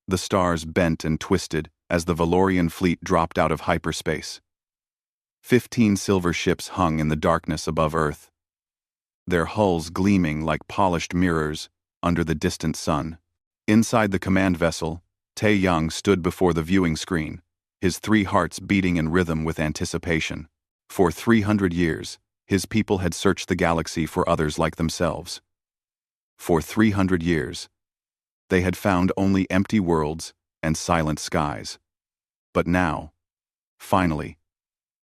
The stars bent and twisted as the Valorian fleet dropped out of hyperspace. 15 silver ships hung in the darkness above Earth, their hulls gleaming like polished mirrors under the distant sun. Inside the command vessel, Tae-Young stood before the viewing screen, his 3 hearts beating in rhythm with anticipation. For 300 years, his people had searched the galaxy for others like themselves. For 300 years, they had found only empty worlds and silent skies. But now, finally,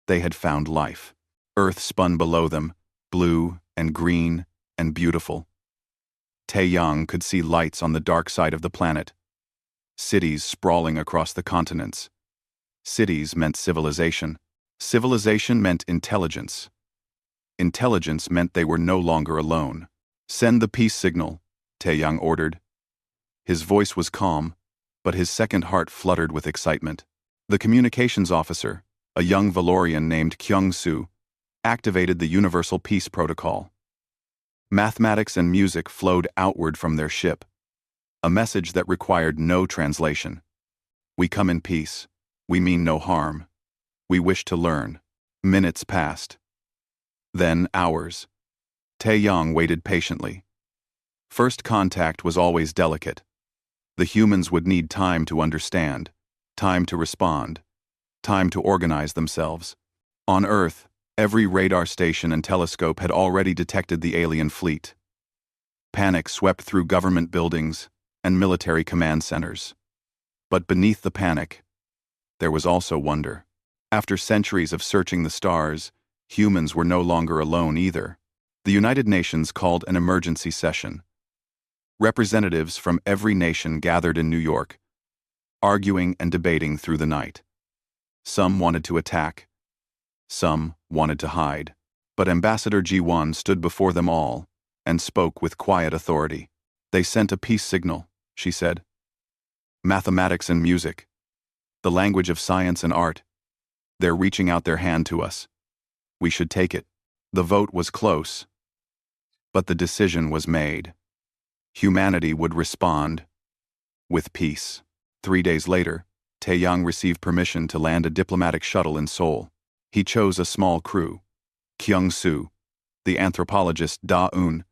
they had found life. Earth spun below them, blue and green and beautiful. Tae-Young could see lights on the dark side of the planet. Cities sprawling across the continents. Cities meant civilization. Civilization meant intelligence. Intelligence meant they were no longer alone. "Send the peace signal," Tae-Young ordered. His voice was calm, but his second heart fluttered with excitement. The communications officer, a young Valorian named Kyung-Soo, activated the Universal Peace Protocol. Mathematics and music flowed outward from their ship, a message that required no translation. "We come in peace. We mean no harm. We wish to learn." Minutes passed. Then hours. Tae-Young waited patiently. First contact was always delicate. The humans would need time to understand, time to respond, time to organize themselves. On Earth, every radar station and telescope had already detected the alien fleet. Panic swept through government buildings and military command centers. But beneath the panic, there was also wonder. After centuries of searching the stars, humans were no longer alone either. The United Nations called an emergency session. Representatives from every nation gathered in New York, arguing and debating through the night. Some wanted to attack. Some wanted to hide. But Ambassador Ji-won stood before them all and spoke with quiet authority. "They sent a peace signal," she said. "Mathematics and music. The language of science and art. They're reaching out their hand to us. We should take it." The vote was close, but the decision was made. Humanity would respond with peace. 3 days later, Tae-Young received permission to land a diplomatic shuttle in Seoul. He chose a small crew: Kyung-Soo, the anthropologist Da-eun,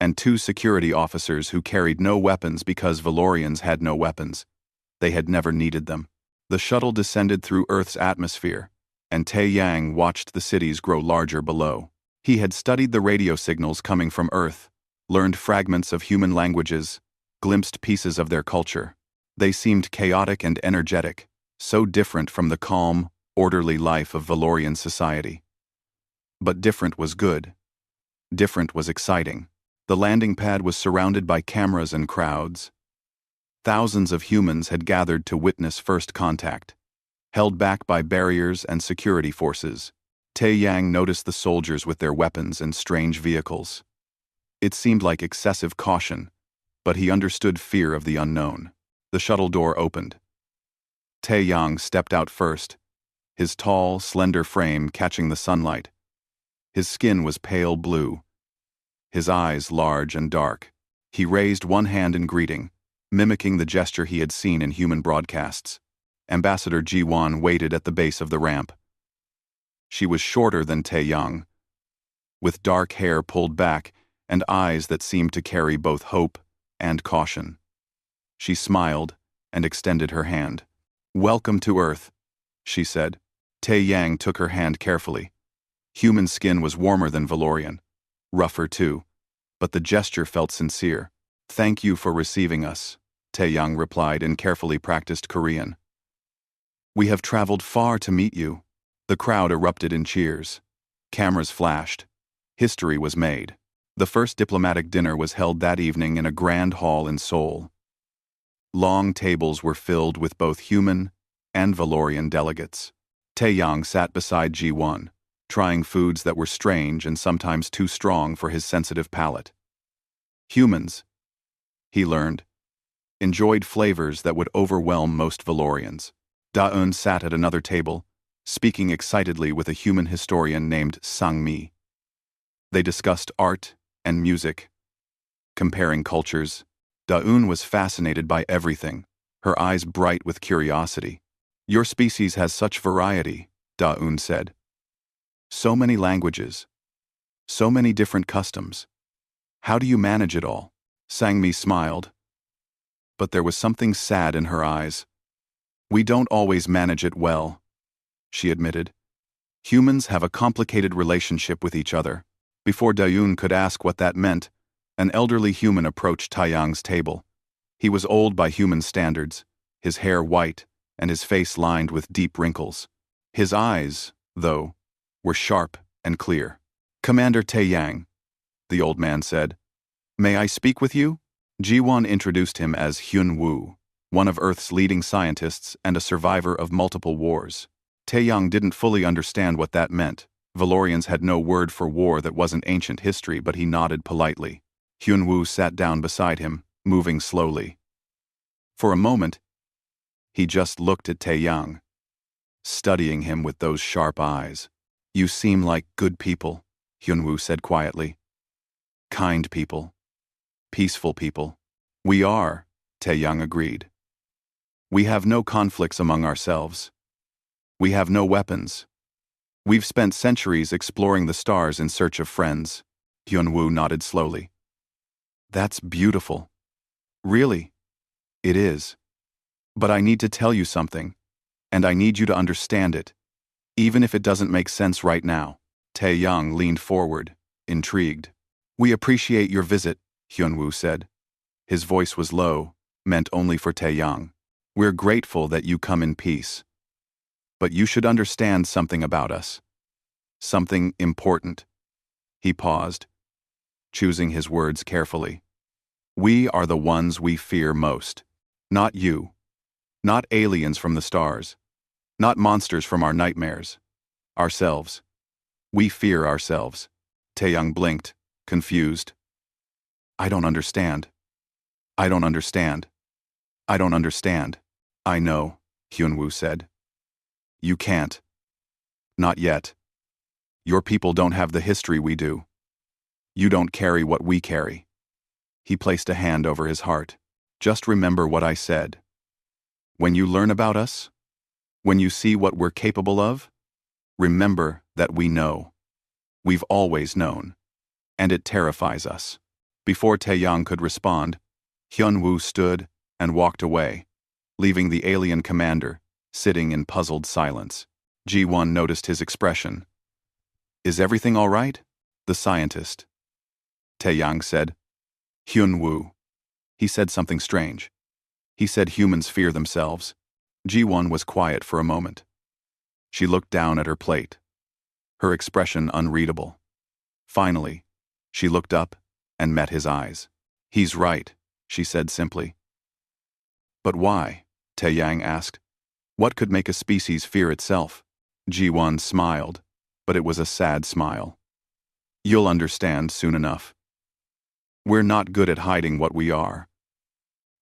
and 2 security officers who carried no weapons because Valorians had no weapons. They had never needed them. The shuttle descended through Earth's atmosphere, and Tae-Young watched the cities grow larger below. He had studied the radio signals coming from Earth, learned fragments of human languages, glimpsed pieces of their culture. They seemed chaotic and energetic, so different from the calm, orderly life of Valorian society. But different was good. Different was exciting. The landing pad was surrounded by cameras and crowds. Thousands of humans had gathered to witness first contact. Held back by barriers and security forces, Tae-Young noticed the soldiers with their weapons and strange vehicles. It seemed like excessive caution, but he understood fear of the unknown. The shuttle door opened. Tae-Young stepped out first, his tall, slender frame catching the sunlight. His skin was pale blue, his eyes large and dark. He raised one hand in greeting, mimicking the gesture he had seen in human broadcasts. Ambassador Ji-won waited at the base of the ramp. She was shorter than Tae-Young, with dark hair pulled back and eyes that seemed to carry both hope and caution. She smiled and extended her hand. "Welcome to Earth," she said. Tae-Young took her hand carefully. Human skin was warmer than Valorian, rougher too, but the gesture felt sincere. "Thank you for receiving us," Tae-Young replied in carefully practiced Korean. "We have traveled far to meet you." The crowd erupted in cheers. Cameras flashed. History was made. The first diplomatic dinner was held that evening in a grand hall in Seoul. Long tables were filled with both human and Valorian delegates. Tae-Young sat beside Ji-won, trying foods that were strange and sometimes too strong for his sensitive palate. Humans, he learned, enjoyed flavors that would overwhelm most Valorians. Da-eun sat at another table, speaking excitedly with a human historian named Sang-mi. They discussed art and music, comparing cultures. Da-eun was fascinated by everything, her eyes bright with curiosity. Your species has such variety, Da-un said. So many languages. So many different customs. How do you manage it all? Sang-mi smiled. But there was something sad in her eyes. We don't always manage it well, she admitted. Humans have a complicated relationship with each other. Before Da-un could ask what that meant, an elderly human approached Taeyang's table. He was old by human standards, his hair white, and his face lined with deep wrinkles. His eyes, though, were sharp and clear. Commander Taeyang, the old man said. May I speak with you? Ji-won introduced him as Hyun Woo, one of Earth's leading scientists and a survivor of multiple wars. Taeyang didn't fully understand what that meant. Valorians had no word for war that wasn't ancient history, but he nodded politely. Hyun Woo sat down beside him, moving slowly. For a moment, he just looked at Taeyang, studying him with those sharp eyes. You seem like good people, Hyun Woo said quietly. Kind people. Peaceful people. We are, Taeyang agreed. We have no conflicts among ourselves. We have no weapons. We've spent centuries exploring the stars in search of friends. Hyun Woo nodded slowly. That's beautiful. Really, it is. But I need to tell you something, and I need you to understand it, even if it doesn't make sense right now. Taeyang leaned forward, intrigued. We appreciate your visit, Hyun Woo said. His voice was low, meant only for Taeyang. We're grateful that you come in peace. But you should understand something about us. Something important. He paused, choosing his words carefully. We are the ones we fear most. Not you. Not aliens from the stars. Not monsters from our nightmares. Ourselves. We fear ourselves. Taeyang blinked, confused. I don't understand. I don't understand. I don't understand. I know, Hyun Woo said. You can't. Not yet. Your people don't have the history we do. You don't carry what we carry. He placed a hand over his heart. Just remember what I said. When you learn about us, when you see what we're capable of, remember that we know. We've always known. And it terrifies us. Before Taeyang could respond, Hyun Woo stood and walked away, leaving the alien commander sitting in puzzled silence. Ji-won noticed his expression. Is everything all right? The scientist. Taeyang said. Hyun Woo. He said something strange. He said humans fear themselves. Ji-won was quiet for a moment. She looked down at her plate, her expression unreadable. Finally, she looked up and met his eyes. He's right, she said simply. But why? Taeyang asked. What could make a species fear itself? Ji-won smiled, but it was a sad smile. You'll understand soon enough. We're not good at hiding what we are.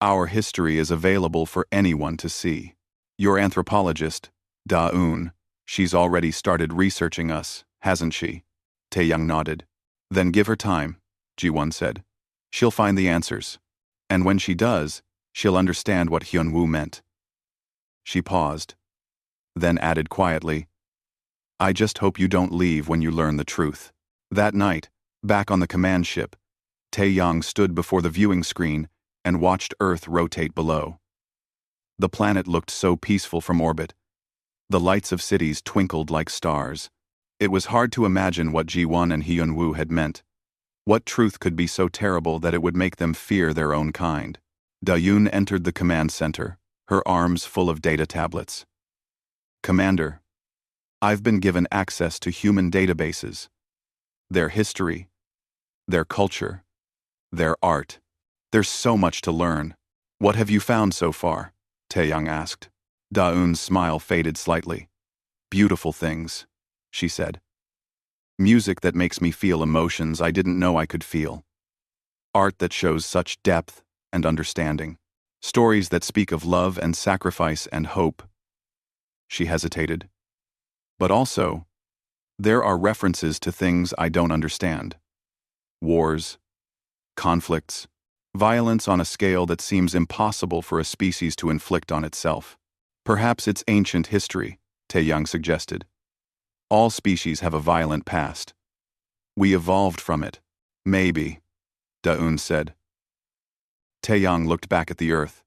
Our history is available for anyone to see. Your anthropologist, Da-un, she's already started researching us, hasn't she? Taeyang nodded. Then give her time, Ji-won said. She'll find the answers. And when she does, she'll understand what Hyun Woo meant. She paused, then added quietly, I just hope you don't leave when you learn the truth. That night, back on the command ship, Taeyang stood before the viewing screen and watched Earth rotate below. The planet looked so peaceful from orbit. The lights of cities twinkled like stars. It was hard to imagine what Ji-won and Hyun Woo had meant. What truth could be so terrible that it would make them fear their own kind? Da-un entered the command center, her arms full of data tablets. Commander, I've been given access to human databases. Their history, their culture, their art. There's so much to learn. What have you found so far? Taeyang asked. Da-un's smile faded slightly. Beautiful things, she said. Music that makes me feel emotions I didn't know I could feel. Art that shows such depth and understanding. Stories that speak of love and sacrifice and hope. She hesitated. But also, there are references to things I don't understand. Wars, conflicts, Violence on a scale that seems impossible for a species to inflict on itself. Perhaps it's ancient history, Taeyang suggested. All species have a violent past. We evolved from it. Maybe, Daun said. Taeyang looked back at the earth.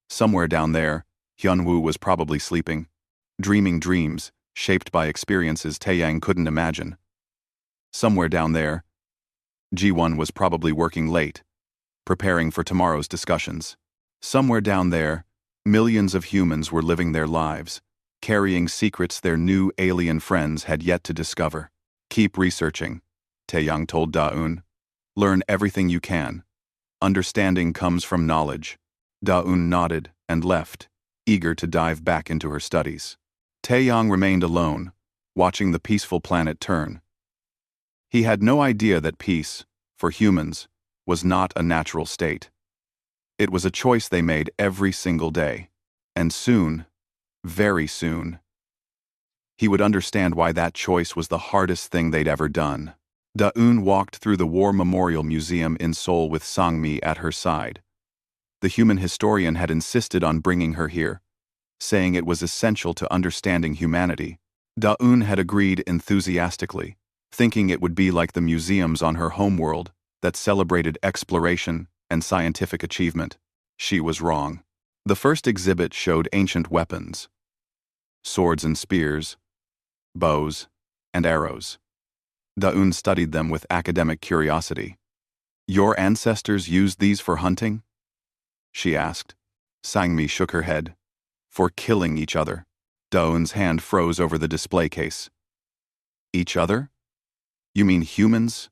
Somewhere down there, Hyunwoo was probably sleeping, dreaming dreams shaped by experiences Taeyang couldn't imagine. Somewhere down there, Ji-won was probably working late, preparing for tomorrow's discussions. Somewhere down there, millions of humans were living their lives, carrying secrets their new alien friends had yet to discover. Keep researching, Taeyang told Daun. Learn everything you can. Understanding comes from knowledge. Daun nodded and left, eager to dive back into her studies. Taeyang remained alone, watching the peaceful planet turn. He had no idea that peace, for humans, was not a natural state. It was a choice they made every single day. And soon, very soon, he would understand why that choice was the hardest thing they'd ever done. Daun walked through the War Memorial Museum in Seoul with Sangmi at her side. The human historian had insisted on bringing her here, saying it was essential to understanding humanity. Daun had agreed enthusiastically, thinking it would be like the museums on her homeworld that celebrated exploration and scientific achievement. She was wrong. The first exhibit showed ancient weapons, swords and spears, bows, and arrows. Daun studied them with academic curiosity. Your ancestors used these for hunting? She asked. Sangmi shook her head. For killing each other. Daun's hand froze over the display case. Each other? You mean humans?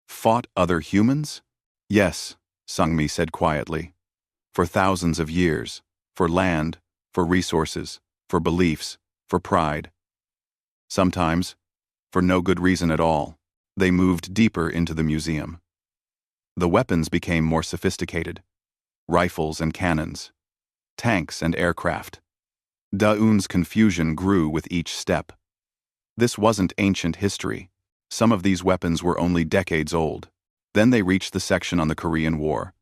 Fought other humans? Yes, Sangmi said quietly. For thousands of years. For land, for resources, for beliefs, for pride. Sometimes, for no good reason at all, they moved deeper into the museum. The weapons became more sophisticated. Rifles and cannons, tanks and aircraft. Daun's confusion grew with each step. This wasn't ancient history. Some of these weapons were only decades old. Then they reached the section on the Korean War.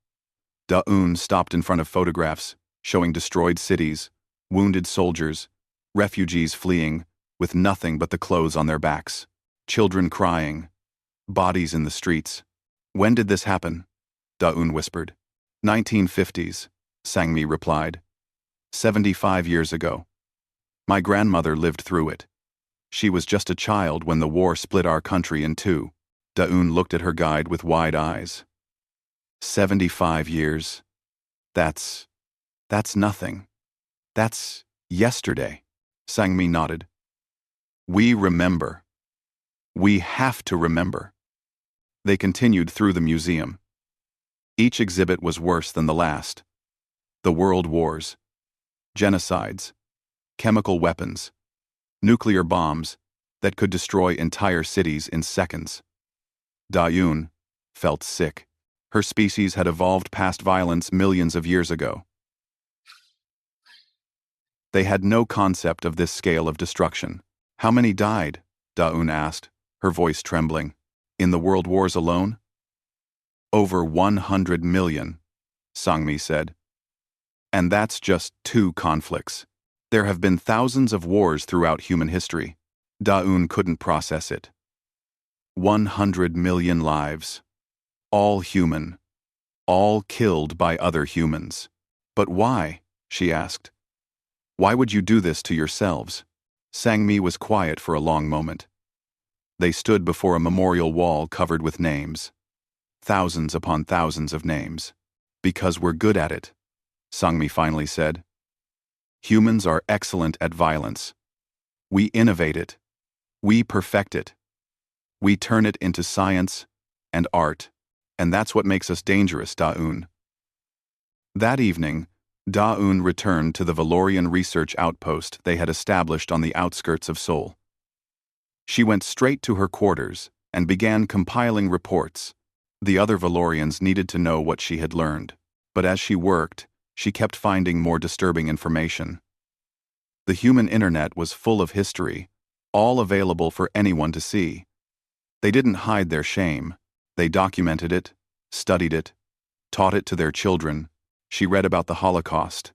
Daun stopped in front of photographs showing destroyed cities, wounded soldiers, refugees fleeing, with nothing but the clothes on their backs, children crying, bodies in the streets. When did this happen? Daun whispered. 1950s, Sangmi replied. 75 years ago. My grandmother lived through it. She was just a child when the war split our country in two. Daun looked at her guide with wide eyes. 75 years. That's nothing. That's yesterday. Sangmi nodded. We remember. We have to remember. They continued through the museum. Each exhibit was worse than the last. The world wars, genocides, chemical weapons, nuclear bombs that could destroy entire cities in seconds. Daun felt sick. Her species had evolved past violence millions of years ago. They had no concept of this scale of destruction. How many died? Daun asked, her voice trembling. In the world wars alone? Over 100 million, Sangmi said. And that's just 2 conflicts. There have been thousands of wars throughout human history. Daun couldn't process it. 100 million lives. All human. All killed by other humans. But why? She asked. Why would you do this to yourselves? Sangmi was quiet for a long moment. They stood before a memorial wall covered with names. Thousands upon thousands of names. Because we're good at it, Sangmi finally said. Humans are excellent at violence. We innovate it. We perfect it. We turn it into science and art, and that's what makes us dangerous, Daun. That evening, Daun returned to the Valorian research outpost they had established on the outskirts of Seoul. She went straight to her quarters and began compiling reports. The other Valorians needed to know what she had learned, but as she worked, she kept finding more disturbing information. The human internet was full of history, all available for anyone to see. They didn't hide their shame. They documented it, studied it, taught it to their children. She read about the Holocaust,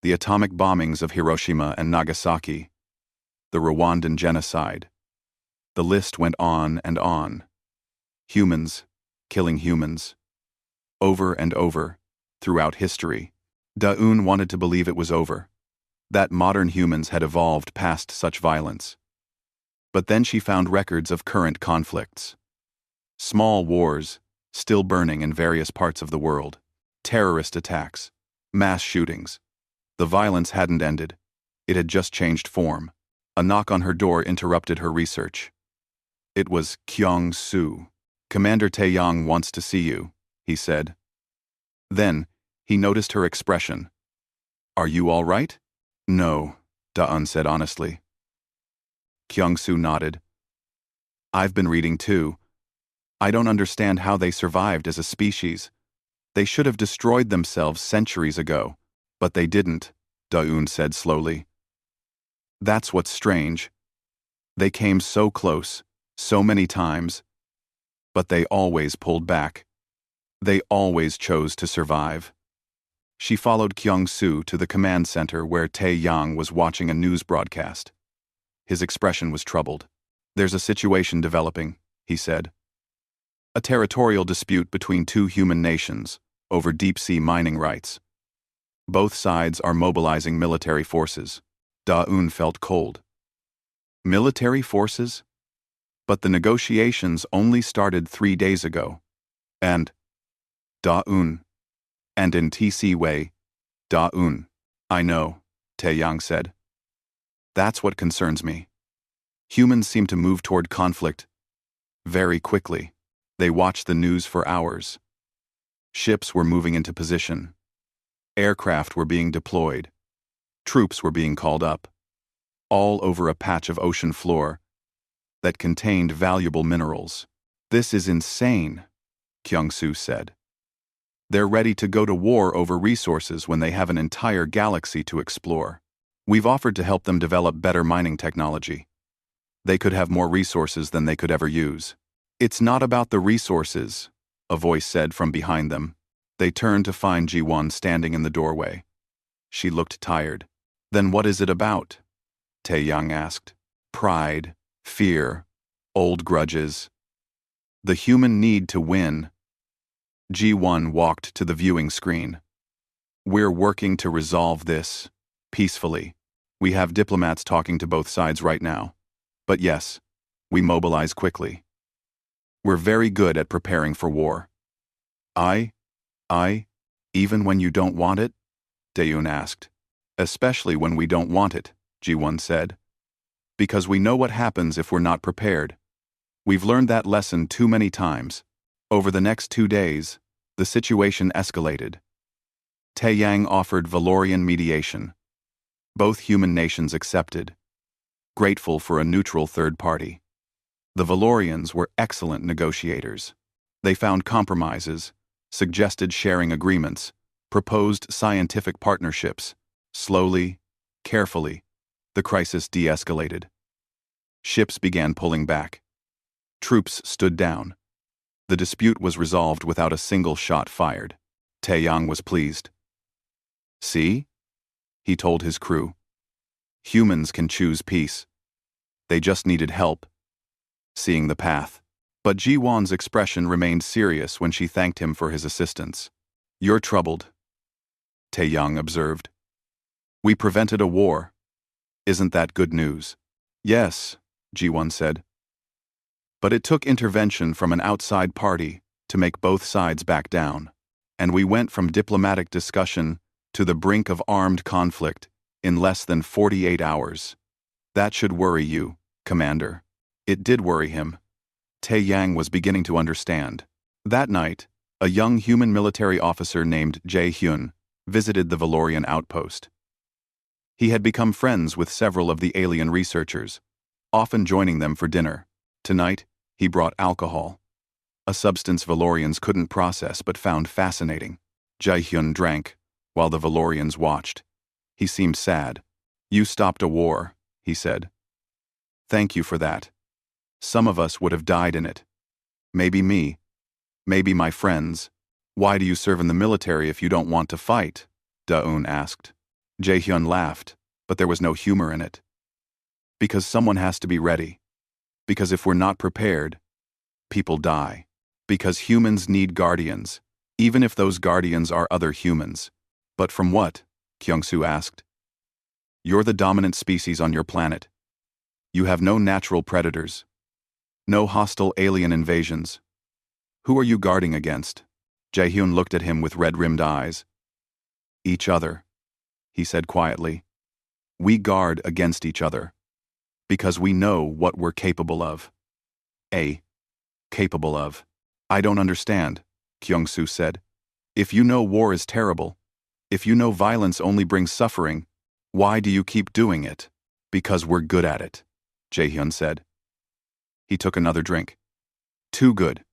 the atomic bombings of Hiroshima and Nagasaki, the Rwandan genocide. The list went on and on. Humans killing humans. Over and over, throughout history. Daun wanted to believe it was over, that modern humans had evolved past such violence. But then she found records of current conflicts. Small wars, still burning in various parts of the world. Terrorist attacks. Mass shootings. The violence hadn't ended. It had just changed form. A knock on her door interrupted her research. It was Kyung-soo. "Commander Taeyang wants to see you," he said. Then, he noticed her expression. "Are you all right?" "No," Daun said honestly. Kyung-soo nodded. "I've been reading too. I don't understand how they survived as a species. They should have destroyed themselves centuries ago, but they didn't," Daun said slowly. "That's what's strange. They came so close, so many times, but they always pulled back. They always chose to survive." She followed Kyung-soo to the command center where Tae-yang was watching a news broadcast. His expression was troubled. "There's a situation developing," he said. "A territorial dispute between two human nations over deep-sea mining rights. Both sides are mobilizing military forces." Daun felt cold. Military forces? But the negotiations only started 3 days ago. And Daun. And in TC way, Daun. "I know," Taeyang said. "That's what concerns me. Humans seem to move toward conflict very quickly. They watched the news for hours. Ships were moving into position. Aircraft were being deployed. Troops were being called up. All over a patch of ocean floor that contained valuable minerals. "This is insane," Kyung-soo said. "They're ready to go to war over resources when they have an entire galaxy to explore. We've offered to help them develop better mining technology. They could have more resources than they could ever use." "It's not about the resources," a voice said from behind them. They turned to find Ji-won standing in the doorway. She looked tired. "Then what is it about?" Tae-yang asked. "Pride, fear, old grudges. The human need to win." Ji-won walked to the viewing screen. "We're working to resolve this, peacefully. We have diplomats talking to both sides right now. But yes, we mobilize quickly. We're very good at preparing for war." I, even when you don't want it?" Daeun asked. "Especially when we don't want it," Ji-won said. "Because we know what happens if we're not prepared. We've learned that lesson too many times." Over the next 2 days, the situation escalated. Taeyang offered Valorian mediation. Both human nations accepted, grateful for a neutral third party. The Valorians were excellent negotiators. They found compromises, suggested sharing agreements, proposed scientific partnerships. Slowly, carefully, the crisis de-escalated. Ships began pulling back. Troops stood down. The dispute was resolved without a single shot fired. Taeyang was pleased. "See?" he told his crew. "Humans can choose peace. They just needed help seeing the path." But Ji-won's expression remained serious when she thanked him for his assistance. "You're troubled," Taeyang observed. "We prevented a war. Isn't that good news?" "Yes," Ji-won said. "But it took intervention from an outside party to make both sides back down. And we went from diplomatic discussion to the brink of armed conflict in less than 48 hours. That should worry you, Commander." It did worry him. Taeyang was beginning to understand. That night, a young human military officer named Jae-hyun visited the Valorian outpost. He had become friends with several of the alien researchers, often joining them for dinner. Tonight, he brought alcohol, a substance Valorians couldn't process but found fascinating. Jae-hyun drank, while the Valorians watched. He seemed sad. "You stopped a war," he said. "Thank you for that. Some of us would have died in it. Maybe me. Maybe my friends. Why do you serve in the military if you don't want to fight? Da-un asked. Jae-hyun laughed, but there was no humor in it. Because someone has to be ready. Because if we're not prepared, people die. Because humans need guardians, even if those guardians are other humans. But from what? Kyung-soo asked. You're the dominant species on your planet. You have no natural predators. No hostile alien invasions. Who are you guarding against? Jae-hyun looked at him with red-rimmed eyes. Each other, he said quietly. We guard against each other. Because we know what we're capable of. Capable of. I don't understand, Kyung-soo said. If you know war is terrible, if you know violence only brings suffering, why do you keep doing it? Because we're good at it, Jae-hyun said. He took another drink. Too good.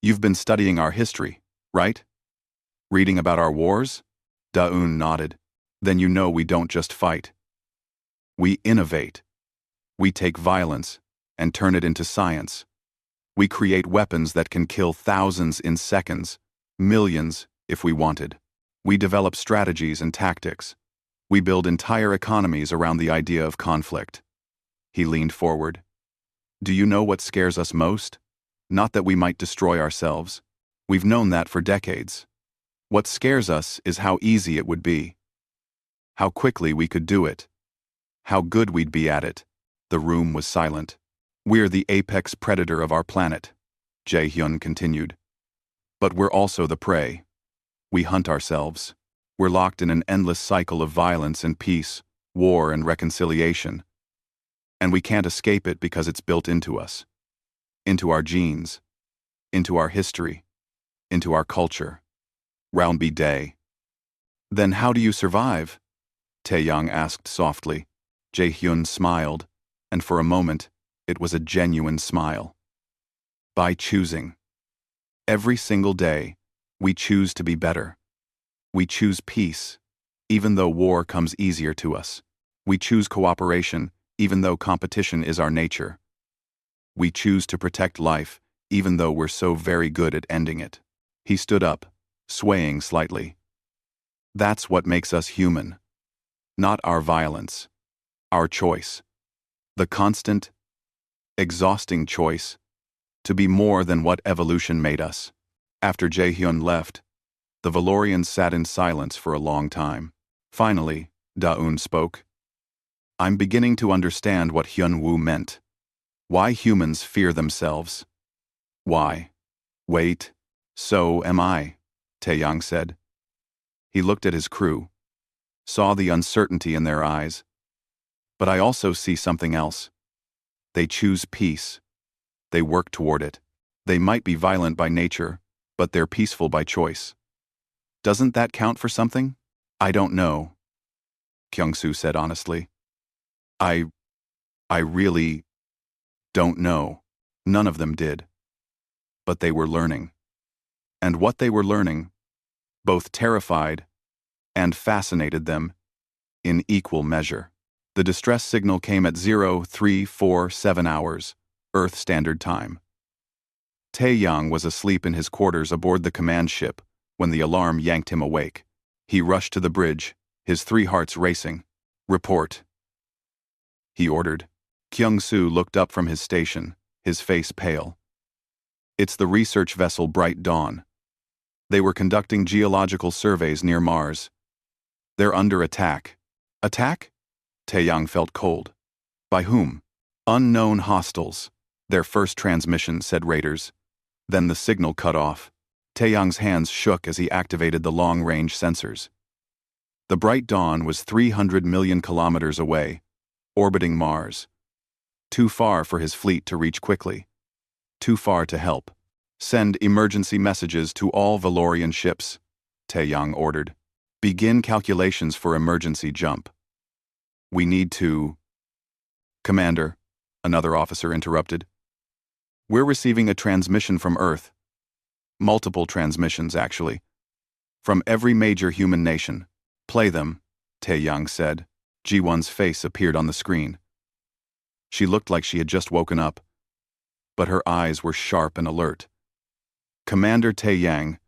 You've been studying our history, right? Reading about our wars? Da-un nodded. Then you know we don't just fight. We innovate. We take violence and turn it into science. We create weapons that can kill thousands in seconds, millions if we wanted. We develop strategies and tactics. We build entire economies around the idea of conflict. He leaned forward. Do you know what scares us most? Not that we might destroy ourselves. We've known that for decades. What scares us is how easy it would be. How quickly we could do it. How good we'd be at it. The room was silent. We're the apex predator of our planet, Jae-hyun continued. But we're also the prey. We hunt ourselves. We're locked in an endless cycle of violence and peace, war and reconciliation. And we can't escape it because it's built into us. Into our genes. Into our history. Into our culture. Round be day. Then how do you survive? Taeyang asked softly. Jae-hyun smiled, and for a moment, it was a genuine smile. By choosing. Every single day, we choose to be better. We choose peace, even though war comes easier to us. We choose cooperation, even though competition is our nature. We choose to protect life, even though we're so very good at ending it. He stood up, swaying slightly. That's what makes us human. Not our violence. Our choice. The constant, exhausting choice to be more than what evolution made us. After Jae-hyun left, the Valorians sat in silence for a long time. Finally, Da-un spoke. I'm beginning to understand what Hyun-woo meant. Why humans fear themselves. Why? Wait, so am I, Taeyang said. He looked at his crew, saw the uncertainty in their eyes. But I also see something else. They choose peace. They work toward it. They might be violent by nature, but they're peaceful by choice. Doesn't that count for something? I don't know, Kyung-soo said honestly. I really don't know. None of them did. But they were learning. And what they were learning, both terrified and fascinated them, in equal measure. The distress signal came at 0347 hours, Earth Standard Time. Taeyang was asleep in his quarters aboard the command ship when the alarm yanked him awake. He rushed to the bridge, his 3 hearts racing. Report, he ordered. Kyung-soo looked up from his station, his face pale. It's the research vessel Bright Dawn. They were conducting geological surveys near Mars. They're under attack. Attack? Taeyang felt cold. By whom? Unknown hostiles. Their first transmission, said raiders. Then the signal cut off. Taeyang's hands shook as he activated the long-range sensors. The Bright Dawn was 300 million kilometers away, orbiting Mars. Too far for his fleet to reach quickly. Too far to help. Send emergency messages to all Valorian ships, Taeyang ordered. Begin calculations for emergency jump. We need to... Commander, another officer interrupted. We're receiving a transmission from Earth. Multiple transmissions, actually. From every major human nation. Play them, Taeyang said. Ji-won's face appeared on the screen. She looked like she had just woken up, but her eyes were sharp and alert. Commander Taeyang,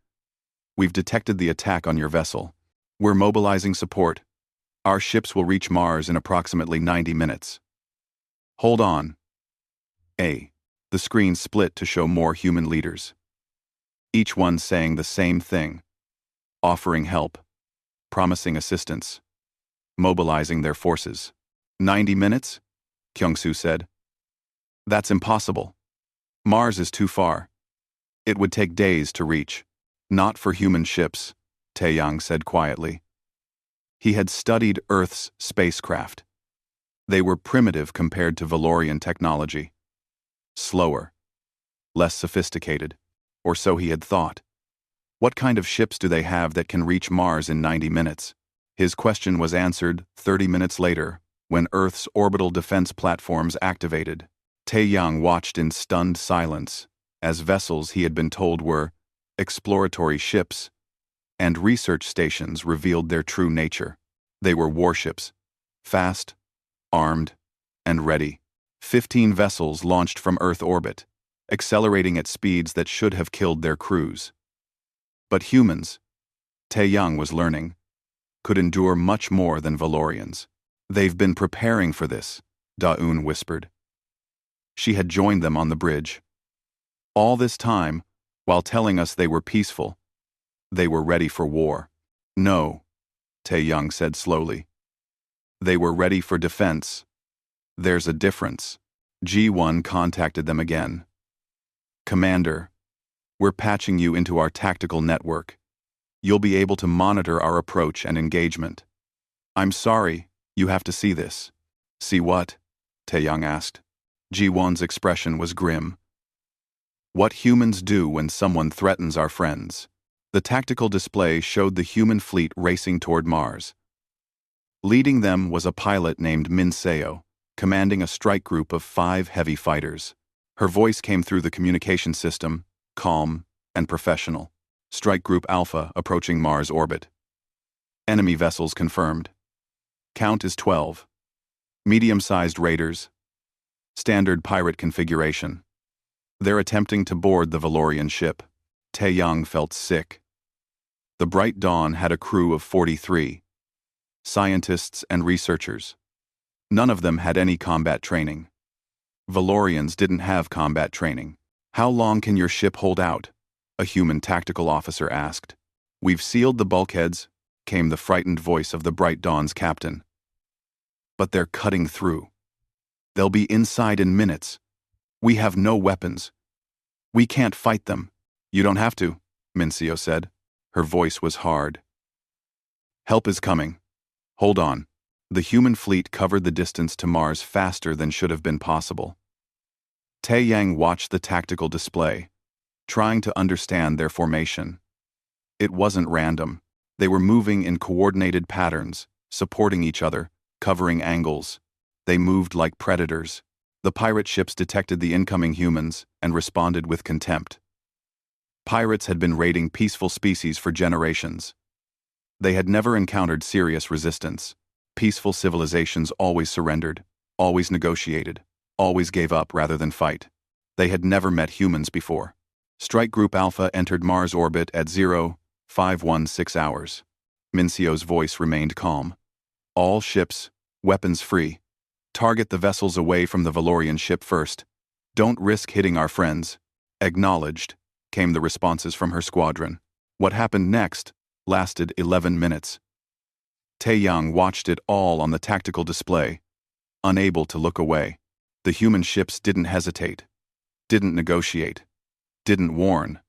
We've detected the attack on your vessel. We're mobilizing support. Our ships will reach Mars in approximately 90 minutes. Hold on. The screen split to show more human leaders. Each one saying the same thing. Offering help. Promising assistance. Mobilizing their forces. 90 minutes? Kyung-soo said. That's impossible. Mars is too far. It would take days to reach. Not for human ships, Taeyang said quietly. He had studied Earth's spacecraft. They were primitive compared to Valorian technology. Slower. Less sophisticated. Or so he had thought. What kind of ships do they have that can reach Mars in 90 minutes? His question was answered 30 minutes later, when Earth's orbital defense platforms activated. Taeyang watched in stunned silence, as vessels he had been told were exploratory ships and research stations revealed their true nature. They were warships, fast, armed, and ready. 15 vessels launched from Earth orbit, accelerating at speeds that should have killed their crews. But humans, Taeyang was learning, could endure much more than Valorians. They've been preparing for this, Da-eun whispered. She had joined them on the bridge. All this time, while telling us they were peaceful, they were ready for war. No, Taeyang said slowly. They were ready for defense. There's a difference. G1 contacted them again. Commander, we're patching you into our tactical network. You'll be able to monitor our approach and engagement. I'm sorry, you have to see this. See what? Taeyang asked. Ji-won's expression was grim. What humans do when someone threatens our friends. The tactical display showed the human fleet racing toward Mars. Leading them was a pilot named Min Seo, commanding a strike group of 5 heavy fighters. Her voice came through the communication system, calm and professional. Strike Group Alpha approaching Mars orbit. Enemy vessels confirmed. Count is 12. Medium-sized raiders. Standard pirate configuration. They're attempting to board the Valorian ship. Taeyang felt sick. The Bright Dawn had a crew of 43. Scientists and researchers. None of them had any combat training. Valorians didn't have combat training. How long can your ship hold out? A human tactical officer asked. We've sealed the bulkheads, came the frightened voice of the Bright Dawn's captain. But they're cutting through. They'll be inside in minutes. We have no weapons. We can't fight them. You don't have to, Min Seo said. Her voice was hard. Help is coming. Hold on. The human fleet covered the distance to Mars faster than should have been possible. Taeyang watched the tactical display, trying to understand their formation. It wasn't random. They were moving in coordinated patterns, supporting each other, covering angles. They moved like predators. The pirate ships detected the incoming humans and responded with contempt. Pirates had been raiding peaceful species for generations. They had never encountered serious resistance. Peaceful civilizations always surrendered, always negotiated, always gave up rather than fight. They had never met humans before. Strike Group Alpha entered Mars orbit at 0516 hours. Min Seo's voice remained calm. All ships, weapons free. Target the vessels away from the Valorian ship first. Don't risk hitting our friends. Acknowledged, came the responses from her squadron. What happened next lasted 11 minutes. Taeyang watched it all on the tactical display, unable to look away. The human ships didn't hesitate, didn't negotiate, didn't warn.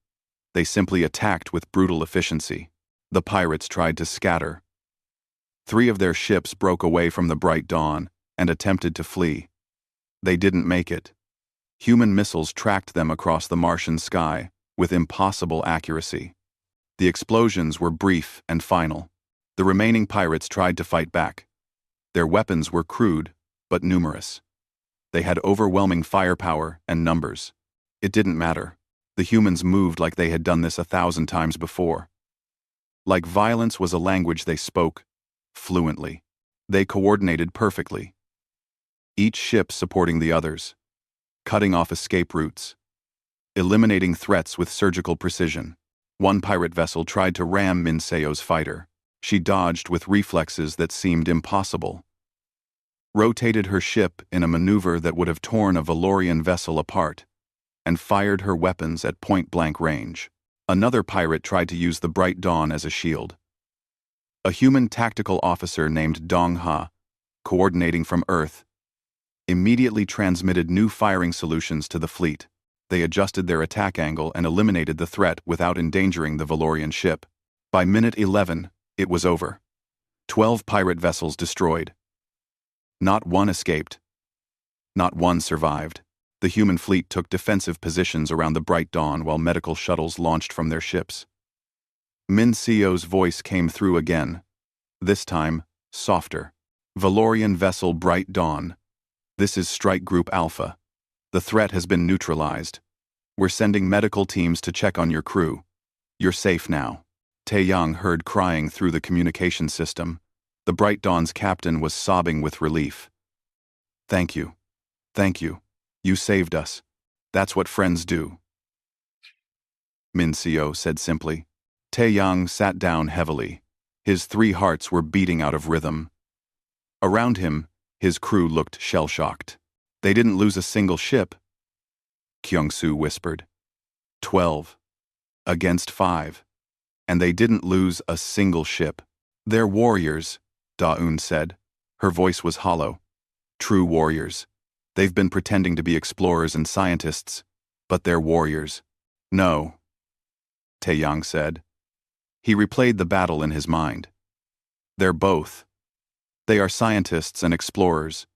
They simply attacked with brutal efficiency. The pirates tried to scatter. 3 of their ships broke away from the Bright Dawn and attempted to flee. They didn't make it. Human missiles tracked them across the Martian sky with impossible accuracy. The explosions were brief and final. The remaining pirates tried to fight back. Their weapons were crude, but numerous. They had overwhelming firepower and numbers. It didn't matter. The humans moved like they had done this 1,000 times before. Like violence was a language they spoke fluently. They coordinated perfectly. Each ship supporting the others, cutting off escape routes, eliminating threats with surgical precision. One pirate vessel tried to ram Minseo's fighter. She dodged with reflexes that seemed impossible. Rotated her ship in a maneuver that would have torn a Valorian vessel apart, and fired her weapons at point-blank range. Another pirate tried to use the bright dawn as a shield. A human tactical officer named Dong Ha, coordinating from Earth, immediately transmitted new firing solutions to the fleet. They adjusted their attack angle and eliminated the threat without endangering the Valorian ship. By minute 11, it was over. 12 pirate vessels destroyed. Not one escaped. Not one survived. The human fleet took defensive positions around the bright dawn while medical shuttles launched from their ships. Minseo's voice came through again, this time, softer. Valorian vessel Bright Dawn. This is Strike Group Alpha. The threat has been neutralized. We're sending medical teams to check on your crew. You're safe now. Taeyang heard crying through the communication system. The Bright Dawn's captain was sobbing with relief. Thank you. Thank you. You saved us. That's what friends do. Minseo said simply. Taeyang sat down heavily. His 3 hearts were beating out of rhythm. Around him, his crew looked shell-shocked. They didn't lose a single ship, Kyung-soo whispered. 12. Against 5. And they didn't lose a single ship. They're warriors, Da-eun said. Her voice was hollow. True warriors. They've been pretending to be explorers and scientists, but they're warriors. No, Taeyang said. He replayed the battle in his mind. They're both. They are scientists and explorers,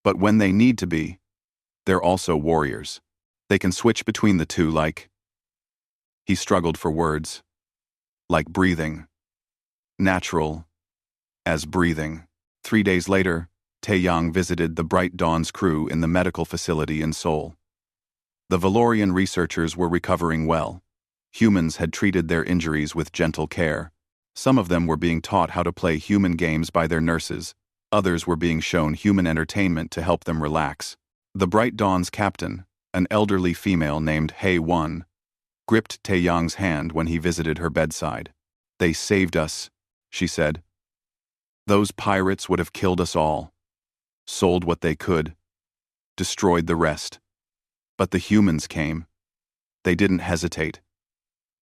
but when they need to be, they're also warriors. They can switch between the two like... He struggled for words. Like breathing. Natural as breathing. 3 days later, Taeyang visited the Bright Dawn's crew in the medical facility in Seoul. The Valorian researchers were recovering well. Humans had treated their injuries with gentle care. Some of them were being taught how to play human games by their nurses. Others were being shown human entertainment to help them relax. The Bright Dawn's captain, an elderly female named Hae-won, gripped Taeyang's hand when he visited her bedside. They saved us, she said. Those pirates would have killed us all. Sold what they could. Destroyed the rest. But the humans came. They didn't hesitate.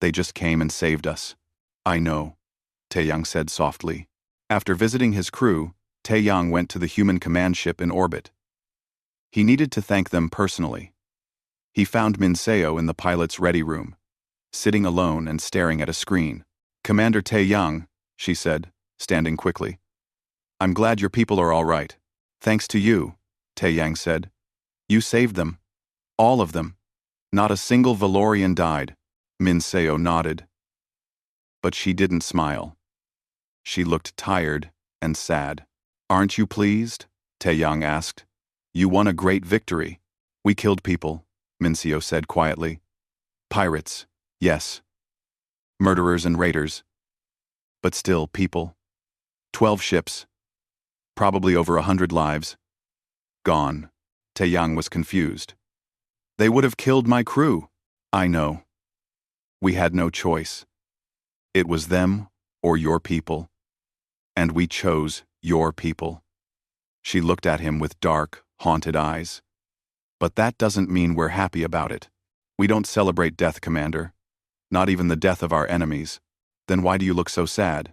They just came and saved us. I know, Taeyang said softly. After visiting his crew, Taeyang went to the human command ship in orbit. He needed to thank them personally. He found Minseo in the pilot's ready room, sitting alone and staring at a screen. Commander Taeyang, she said, standing quickly. I'm glad your people are all right. Thanks to you, Taeyang said. You saved them. All of them. Not a single Valorian died. Minseo nodded. But she didn't smile. She looked tired and sad. Aren't you pleased? Taeyang asked. You won a great victory. We killed people, Minseo said quietly. Pirates, yes. Murderers and raiders. But still people. 12 ships. Probably over 100 lives. Gone. Taeyang was confused. They would have killed my crew. I know. We had no choice. It was them or your people. And we chose your people. She looked at him with dark, haunted eyes. But that doesn't mean we're happy about it. We don't celebrate death, Commander. Not even the death of our enemies. Then why do you look so sad?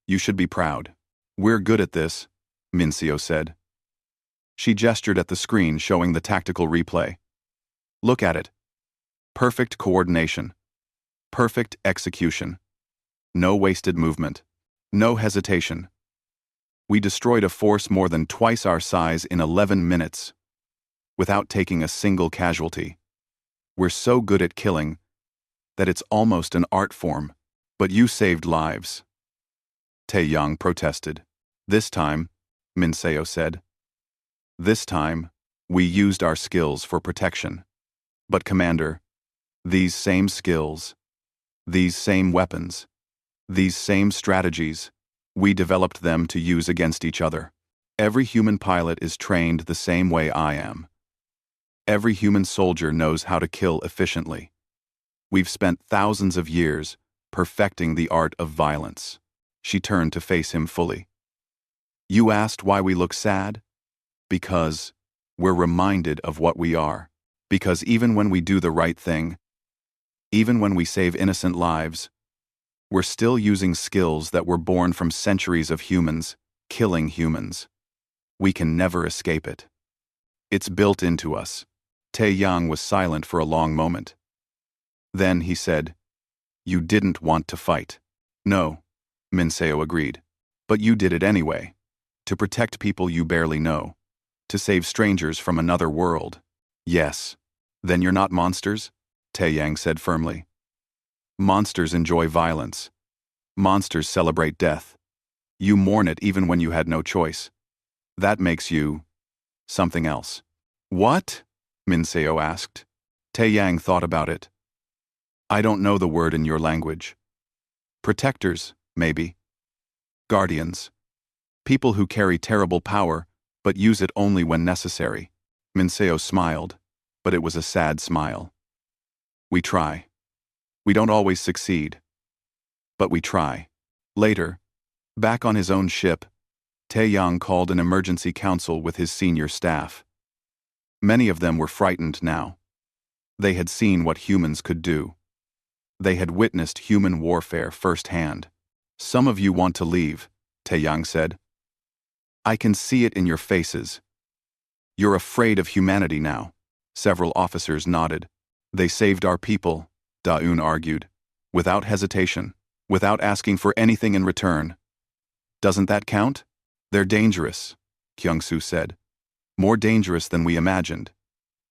You should be proud. We're good at this, Minseo said. She gestured at the screen showing the tactical replay. Look at it. Perfect coordination. Perfect execution. No wasted movement. No hesitation. We destroyed a force more than twice our size in 11 minutes, without taking a single casualty. We're so good at killing that it's almost an art form. But you saved lives. Taeyang protested. This time, Minseo said. This time, we used our skills for protection. But Commander, these same skills, these same weapons, these same strategies, we developed them to use against each other. Every human pilot is trained the same way I am. Every human soldier knows how to kill efficiently. We've spent thousands of years perfecting the art of violence. She turned to face him fully. You asked why we look sad? Because we're reminded of what we are. Because even when we do the right thing, even when we save innocent lives, we're still using skills that were born from centuries of humans, killing humans. We can never escape it. It's built into us. Tae-yang was silent for a long moment. Then he said, You didn't want to fight. No, Minseo agreed. But you did it anyway. To protect people you barely know. To save strangers from another world. Yes. Then you're not monsters? Tae-yang said firmly. Monsters enjoy violence. Monsters celebrate death. You mourn it even when you had no choice. That makes you something else. What? Minseo asked. Tae-yang thought about it. I don't know the word in your language. Protectors, maybe. Guardians. People who carry terrible power, but use it only when necessary. Minseo smiled, but it was a sad smile. We try. We don't always succeed. But we try. Later, back on his own ship, Tae-yang called an emergency council with his senior staff. Many of them were frightened now. They had seen what humans could do. They had witnessed human warfare firsthand. Some of you want to leave, Tae-yang said. I can see it in your faces. You're afraid of humanity now. Several officers nodded. They saved our people, Da-eun argued. Without hesitation, without asking for anything in return. Doesn't that count? They're dangerous, Kyung-soo said. More dangerous than we imagined.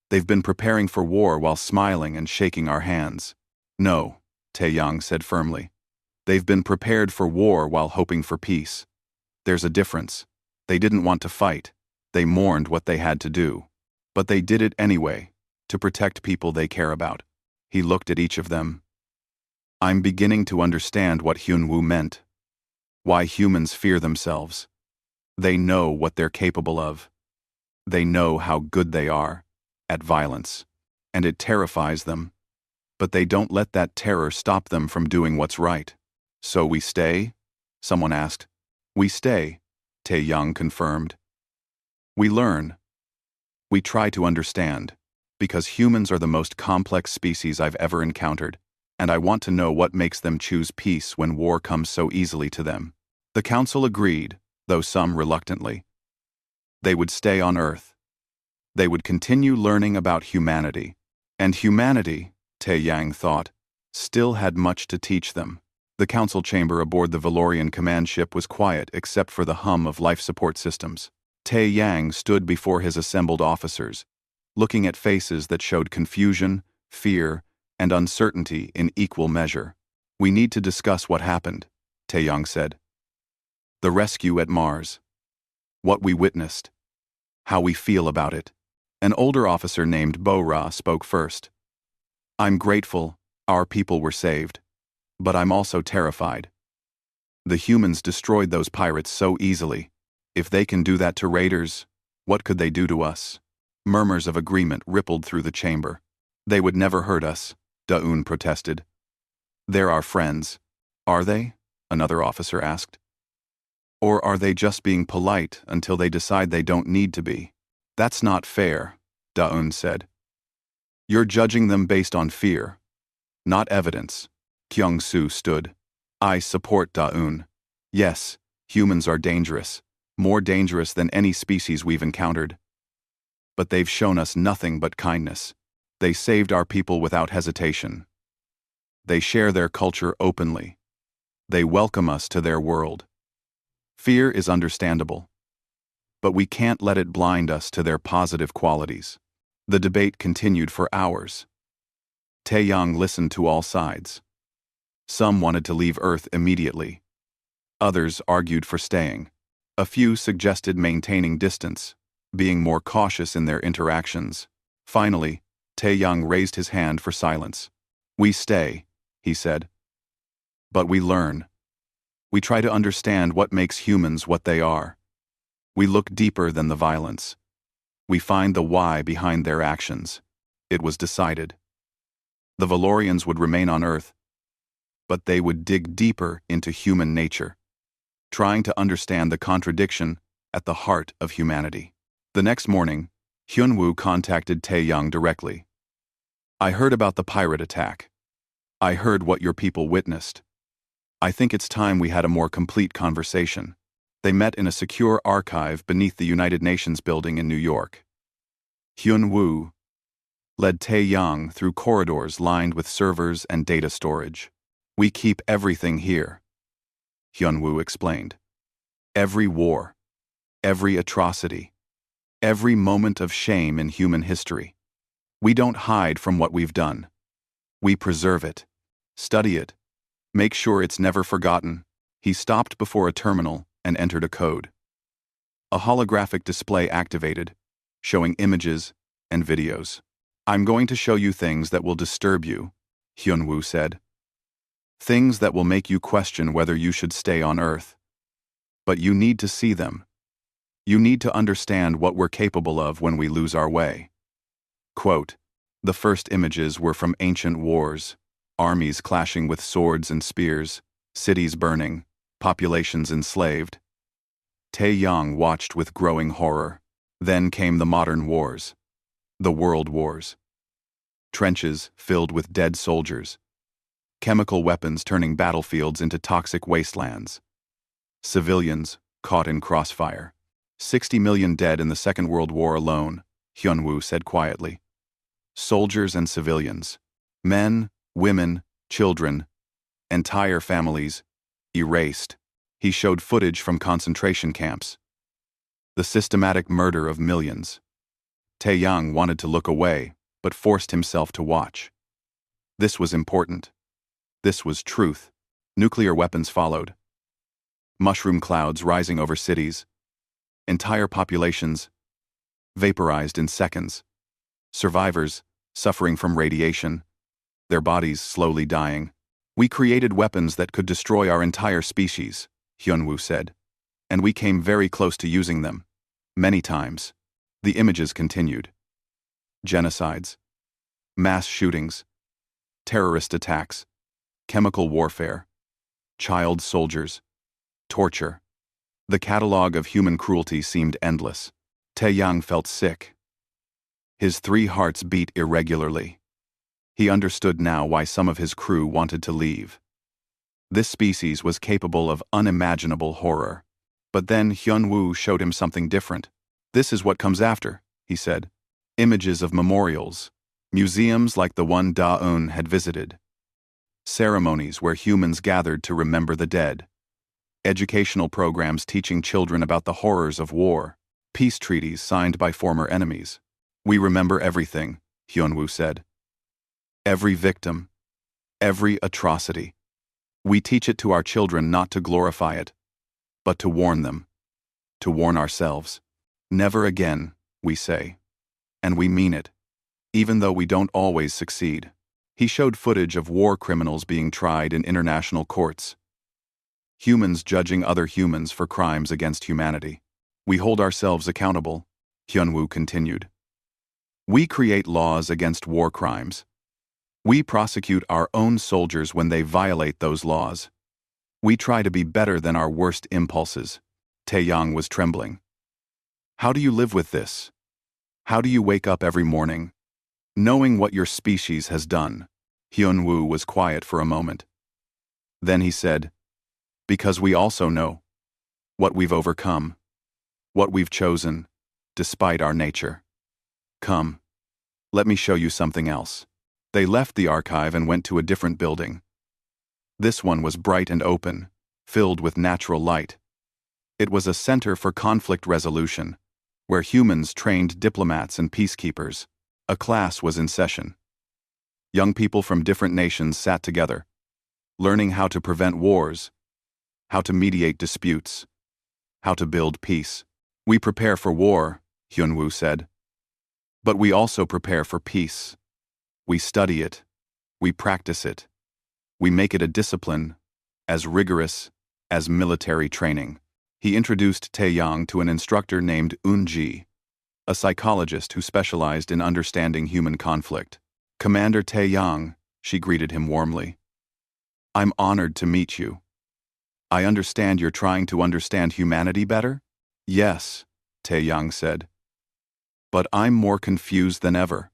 They've been preparing for war while smiling and shaking our hands. No, Tae-yang said firmly. They've been prepared for war while hoping for peace. There's a difference. They didn't want to fight. They mourned what they had to do. But they did it anyway, to protect people they care about. He looked at each of them. I'm beginning to understand what Hyun-woo meant. Why humans fear themselves. They know what they're capable of. They know how good they are at violence, and it terrifies them. But they don't let that terror stop them from doing what's right. So we stay? Someone asked. We stay, Tae-yang confirmed. We learn. We try to understand, because humans are the most complex species I've ever encountered, and I want to know what makes them choose peace when war comes so easily to them. The council agreed, though some reluctantly. They would stay on Earth. They would continue learning about humanity. And humanity, Tae-yang thought, still had much to teach them. The council chamber aboard the Valorian command ship was quiet except for the hum of life support systems. Tae-yang stood before his assembled officers, looking at faces that showed confusion, fear, and uncertainty in equal measure. We need to discuss what happened, Tae-yang said. The rescue at Mars. What we witnessed. How we feel about it. An older officer named Bo-ra spoke first. I'm grateful our people were saved, but I'm also terrified. The humans destroyed those pirates so easily. If they can do that to raiders, what could they do to us? Murmurs of agreement rippled through the chamber. They would never hurt us, Da-eun protested. They're our friends. Are they? Another officer asked. Or are they just being polite until they decide they don't need to be? That's not fair, Da-eun said. You're judging them based on fear, not evidence. Kyung-soo stood. I support Da-eun. Yes, humans are dangerous, more dangerous than any species we've encountered. But they've shown us nothing but kindness. They saved our people without hesitation. They share their culture openly. They welcome us to their world. Fear is understandable. But we can't let it blind us to their positive qualities. The debate continued for hours. Tae-yang listened to all sides. Some wanted to leave Earth immediately. Others argued for staying. A few suggested maintaining distance, being more cautious in their interactions. Finally, Tae-yang raised his hand for silence. We stay, he said. But we learn. We try to understand what makes humans what they are. We look deeper than the violence. We find the why behind their actions. It was decided. The Valorians would remain on Earth. but they would dig deeper into human nature, trying to understand the contradiction at the heart of humanity. The next morning, Hyunwoo contacted Taeyang directly. "I heard about the pirate attack. I heard what your people witnessed. I think it's time we had a more complete conversation." They met in a secure archive beneath the United Nations building in New York. Hyunwoo led Taeyang through corridors lined with servers and data storage. "We keep everything here," Hyunwoo explained. "Every war, every atrocity, every moment of shame in human history. We don't hide from what we've done. We preserve it, study it, make sure it's never forgotten." He stopped before a terminal and entered a code. A holographic display activated, showing images and videos. "I'm going to show you things that will disturb you," Hyunwoo said. "Things that will make you question whether you should stay on Earth. But you need to see them. You need to understand what we're capable of when we lose our way." Quote, "The first images were from ancient wars, armies clashing with swords and spears, cities burning, populations enslaved." Taeyang watched with growing horror. Then came the modern wars, the world wars. Trenches filled with dead soldiers, chemical weapons turning battlefields into toxic wastelands, civilians caught in crossfire. 60 million dead in the Second World War alone, Hyunwoo said quietly. Soldiers and civilians, men, women, children, entire families, erased. He showed footage from concentration camps. The systematic murder of millions. Taeyang wanted to look away, but forced himself to watch. This was important. This was truth. Nuclear weapons followed. Mushroom clouds rising over cities. Entire populations vaporized in seconds. Survivors suffering from radiation, their bodies slowly dying. "We created weapons that could destroy our entire species," Hyunwoo said, "and we came very close to using them. Many times." The images continued. Genocides, mass shootings, terrorist attacks, chemical warfare, child soldiers, torture. The catalog of human cruelty seemed endless. Taeyang felt sick. His 3 hearts beat irregularly. He understood now why some of his crew wanted to leave. This species was capable of unimaginable horror. But then Hyunwoo showed him something different. "This is what comes after," he said. Images of memorials, museums like the one Da-eun had visited, ceremonies where humans gathered to remember the dead, educational programs teaching children about the horrors of war, peace treaties signed by former enemies. "We remember everything," Hyunwoo said. "Every victim, every atrocity. We teach it to our children not to glorify it, but to warn them, to warn ourselves. Never again, we say. And we mean it, even though we don't always succeed." He showed footage of war criminals being tried in international courts. Humans judging other humans for crimes against humanity. "We hold ourselves accountable," Hyunwoo continued. "We create laws against war crimes. We prosecute our own soldiers when they violate those laws. We try to be better than our worst impulses." Taeyang was trembling. "How do you live with this? How do you wake up every morning, knowing what your species has done?" Hyunwoo was quiet for a moment. Then he said, "Because we also know what we've overcome, what we've chosen, despite our nature. Come, let me show you something else." They left the archive and went to a different building. This one was bright and open, filled with natural light. It was a center for conflict resolution, where humans trained diplomats and peacekeepers. A class was in session. Young people from different nations sat together, learning how to prevent wars, how to mediate disputes, how to build peace. "We prepare for war," Hyunwoo said. "But we also prepare for peace. We study it. We practice it. We make it a discipline, as rigorous as military training." He introduced Taeyang to an instructor named Eun-ji, a psychologist who specialized in understanding human conflict. "Commander Taeyang," she greeted him warmly. I'm honored to meet you. I understand you're trying to understand humanity better? Yes, Taeyang said. But I'm more confused than ever.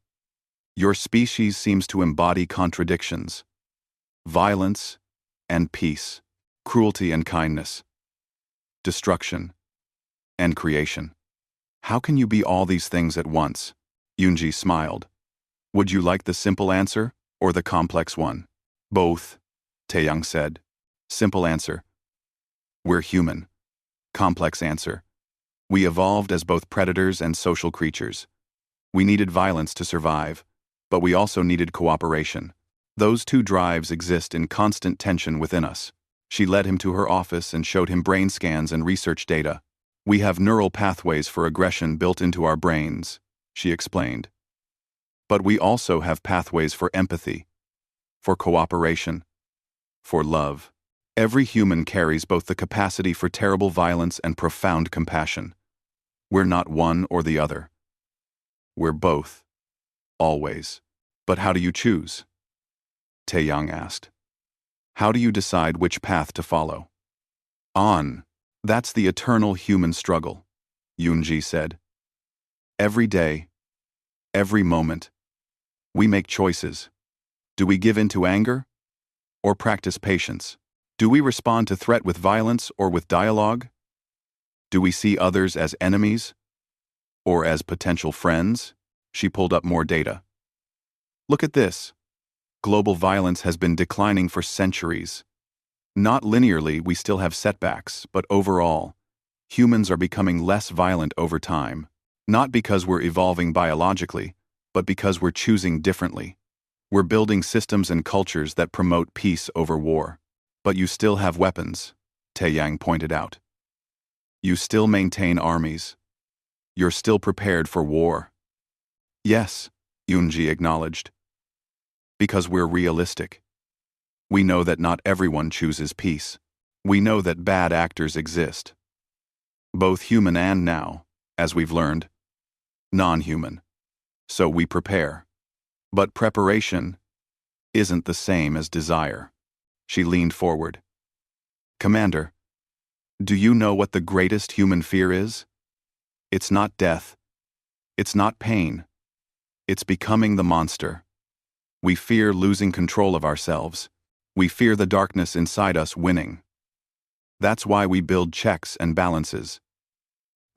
Your species seems to embody contradictions. Violence and peace, cruelty and kindness, destruction and creation. How can you be all these things at once? Yoonji smiled. Would you like the simple answer or the complex one? Both, Taeyang said. Simple answer. We're human. Complex answer. We evolved as both predators and social creatures. We needed violence to survive, but we also needed cooperation. Those two drives exist in constant tension within us. She led him to her office and showed him brain scans and research data. We have neural pathways for aggression built into our brains, she explained. But we also have pathways for empathy, for cooperation, for love. Every human carries both the capacity for terrible violence and profound compassion. We're not one or the other. We're both. Always. But how do you choose? Taeyang asked. How do you decide which path to follow? On. That's the eternal human struggle, Yoonji said. Every day, every moment, we make choices. Do we give in to anger or practice patience? Do we respond to threat with violence or with dialogue? Do we see others as enemies or as potential friends? She pulled up more data. Look at this. Global violence has been declining for centuries. Not linearly, we still have setbacks, but overall, humans are becoming less violent over time. Not because we're evolving biologically, but because we're choosing differently. We're building systems and cultures that promote peace over war. But you still have weapons, Taeyang pointed out. You still maintain armies. You're still prepared for war. Yes, Yoonji acknowledged. Because we're realistic. We know that not everyone chooses peace. We know that bad actors exist. Both human and now, as we've learned, non-human. So we prepare. But preparation isn't the same as desire. She leaned forward. Commander, do you know what the greatest human fear is? It's not death. It's not pain. It's becoming the monster. We fear losing control of ourselves. We fear the darkness inside us winning. That's why we build checks and balances.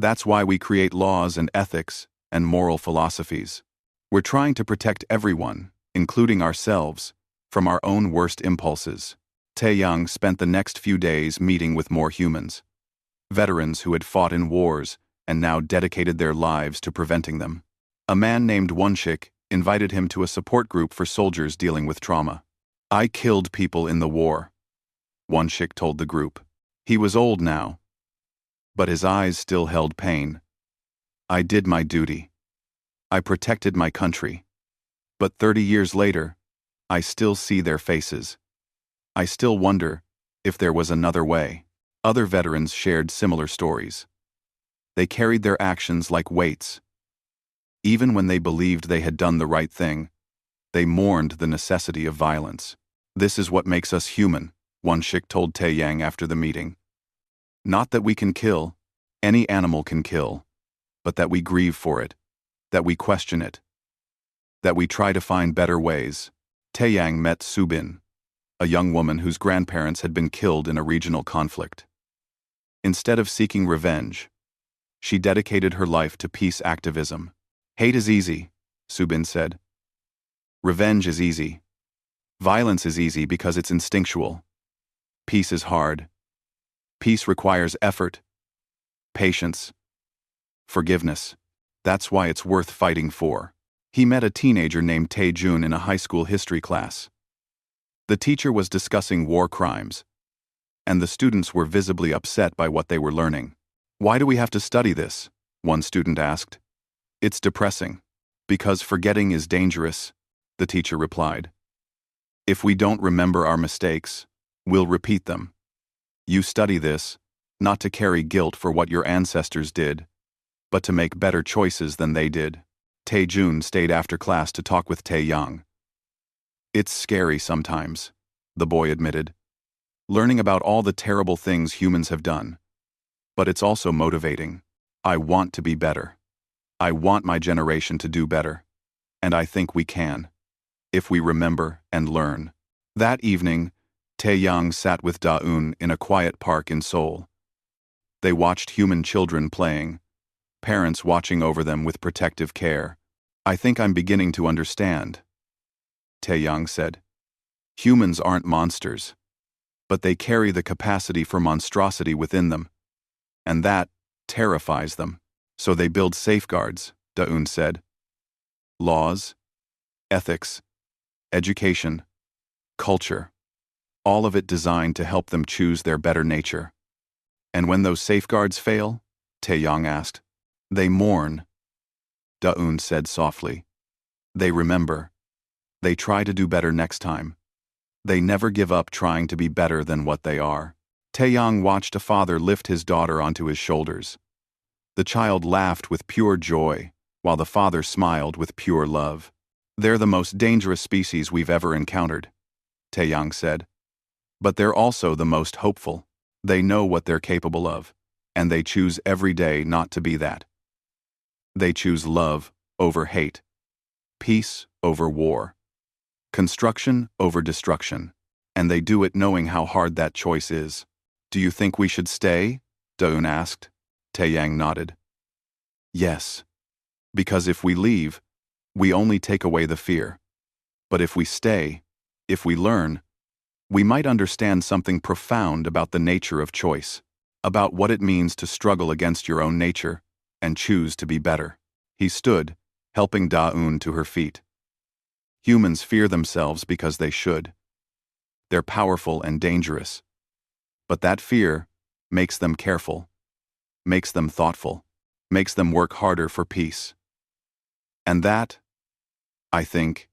That's why we create laws and ethics and moral philosophies. We're trying to protect everyone, including ourselves, from our own worst impulses. Taeyang spent the next few days meeting with more humans. Veterans who had fought in wars and now dedicated their lives to preventing them. A man named Wonshik invited him to a support group for soldiers dealing with trauma. I killed people in the war, Wonshik told the group. He was old now, but his eyes still held pain. I did my duty. I protected my country. But 30 years later, I still see their faces. I still wonder if there was another way. Other veterans shared similar stories. They carried their actions like weights. Even when they believed they had done the right thing, they mourned the necessity of violence. This is what makes us human, Wonshik told Taeyang after the meeting. Not that we can kill, any animal can kill, but that we grieve for it, that we question it, that we try to find better ways. Taeyang met Subin, a young woman whose grandparents had been killed in a regional conflict. Instead of seeking revenge, she dedicated her life to peace activism. Hate is easy, Subin said. Revenge is easy. Violence is easy because it's instinctual. Peace is hard. Peace requires effort, patience, forgiveness. That's why it's worth fighting for. He met a teenager named Tae-jun in a high school history class. The teacher was discussing war crimes, and the students were visibly upset by what they were learning. Why do we have to study this? One student asked. It's depressing. Because forgetting is dangerous, the teacher replied. If we don't remember our mistakes, we'll repeat them. You study this, not to carry guilt for what your ancestors did, but to make better choices than they did. Tae-jun stayed after class to talk with Taeyang. It's scary sometimes, the boy admitted. learning about all the terrible things humans have done. But it's also motivating. I want to be better. I want my generation to do better. And I think we can, if we remember and learn. That evening, Taeyang sat with Da-eun in a quiet park in Seoul. They watched human children playing, parents watching over them with protective care. I think I'm beginning to understand, Taeyang said. Humans aren't monsters, but they carry the capacity for monstrosity within them, and that terrifies them. So they build safeguards, Da-eun said. Laws, ethics, education, culture, all of it designed to help them choose their better nature. And when those safeguards fail, Taeyang asked, they mourn, Da-eun said softly. They remember. They try to do better next time. They never give up trying to be better than what they are. Taeyang watched a father lift his daughter onto his shoulders. The child laughed with pure joy, while the father smiled with pure love. They're the most dangerous species we've ever encountered, Taeyang said. But they're also the most hopeful. They know what they're capable of, and they choose every day not to be that. They choose love over hate, peace over war, construction over destruction, and they do it knowing how hard that choice is. Do you think we should stay? Da-eun asked. Taeyang nodded. Yes. Because if we leave, we only take away the fear. But if we stay, if we learn, we might understand something profound about the nature of choice, about what it means to struggle against your own nature and choose to be better. He stood, helping Da-eun to her feet. Humans fear themselves because they should. They're powerful and dangerous. But that fear makes them careful, makes them thoughtful, makes them work harder for peace. And that, I think,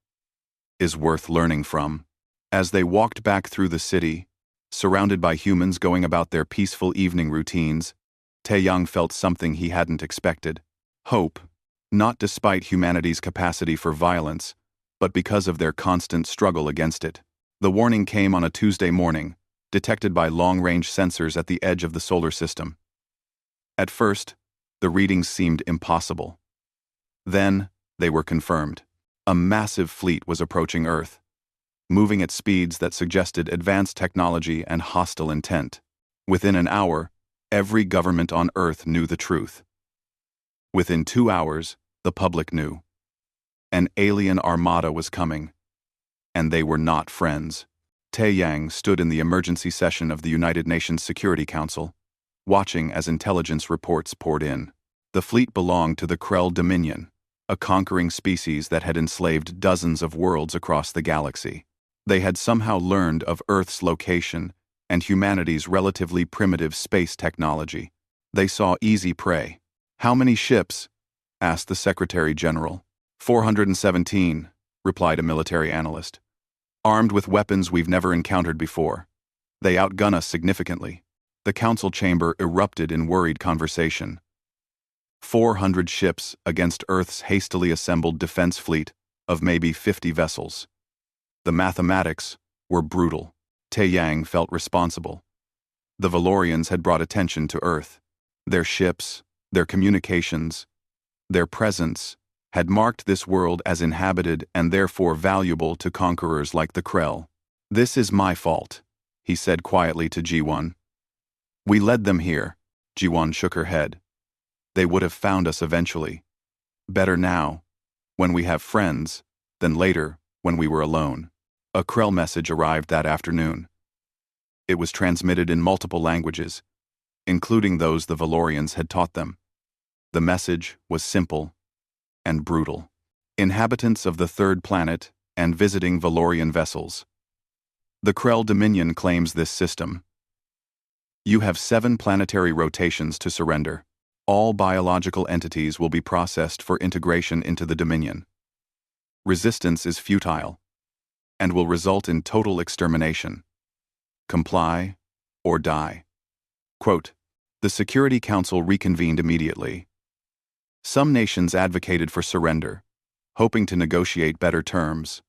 is worth learning from. As they walked back through the city, surrounded by humans going about their peaceful evening routines, Taeyang felt something he hadn't expected. Hope, not despite humanity's capacity for violence, but because of their constant struggle against it. The warning came on a Tuesday morning, detected by long-range sensors at the edge of the solar system. At first, the readings seemed impossible. Then, they were confirmed. A massive fleet was approaching Earth, moving at speeds that suggested advanced technology and hostile intent. Within an hour, every government on Earth knew the truth. Within 2 hours, the public knew. An alien armada was coming, and they were not friends. Taeyang stood in the emergency session of the United Nations Security Council, watching as intelligence reports poured in. The fleet belonged to the Krell Dominion, a conquering species that had enslaved dozens of worlds across the galaxy. They had somehow learned of Earth's location and humanity's relatively primitive space technology. They saw easy prey. How many ships? Asked the Secretary General. 417, replied a military analyst. Armed with weapons we've never encountered before. They outgun us significantly. The council chamber erupted in worried conversation. 400 ships against Earth's hastily assembled defense fleet of maybe 50 vessels. The mathematics were brutal. Taeyang felt responsible. The Valorians had brought attention to Earth. Their ships, their communications, their presence had marked this world as inhabited and therefore valuable to conquerors like the Krell. This is my fault, he said quietly to Ji-won. We led them here. Ji-won shook her head. They would have found us eventually. Better now, when we have friends, than later, when we were alone. A Krell message arrived that afternoon. It was transmitted in multiple languages, including those the Valorians had taught them. The message was simple and brutal. Inhabitants of the third planet and visiting Valorian vessels. The Krell Dominion claims this system. You have 7 planetary rotations to surrender. All biological entities will be processed for integration into the Dominion. Resistance is futile and will result in total extermination. Comply or die. Quote, the Security Council reconvened immediately. Some nations advocated for surrender, hoping to negotiate better terms.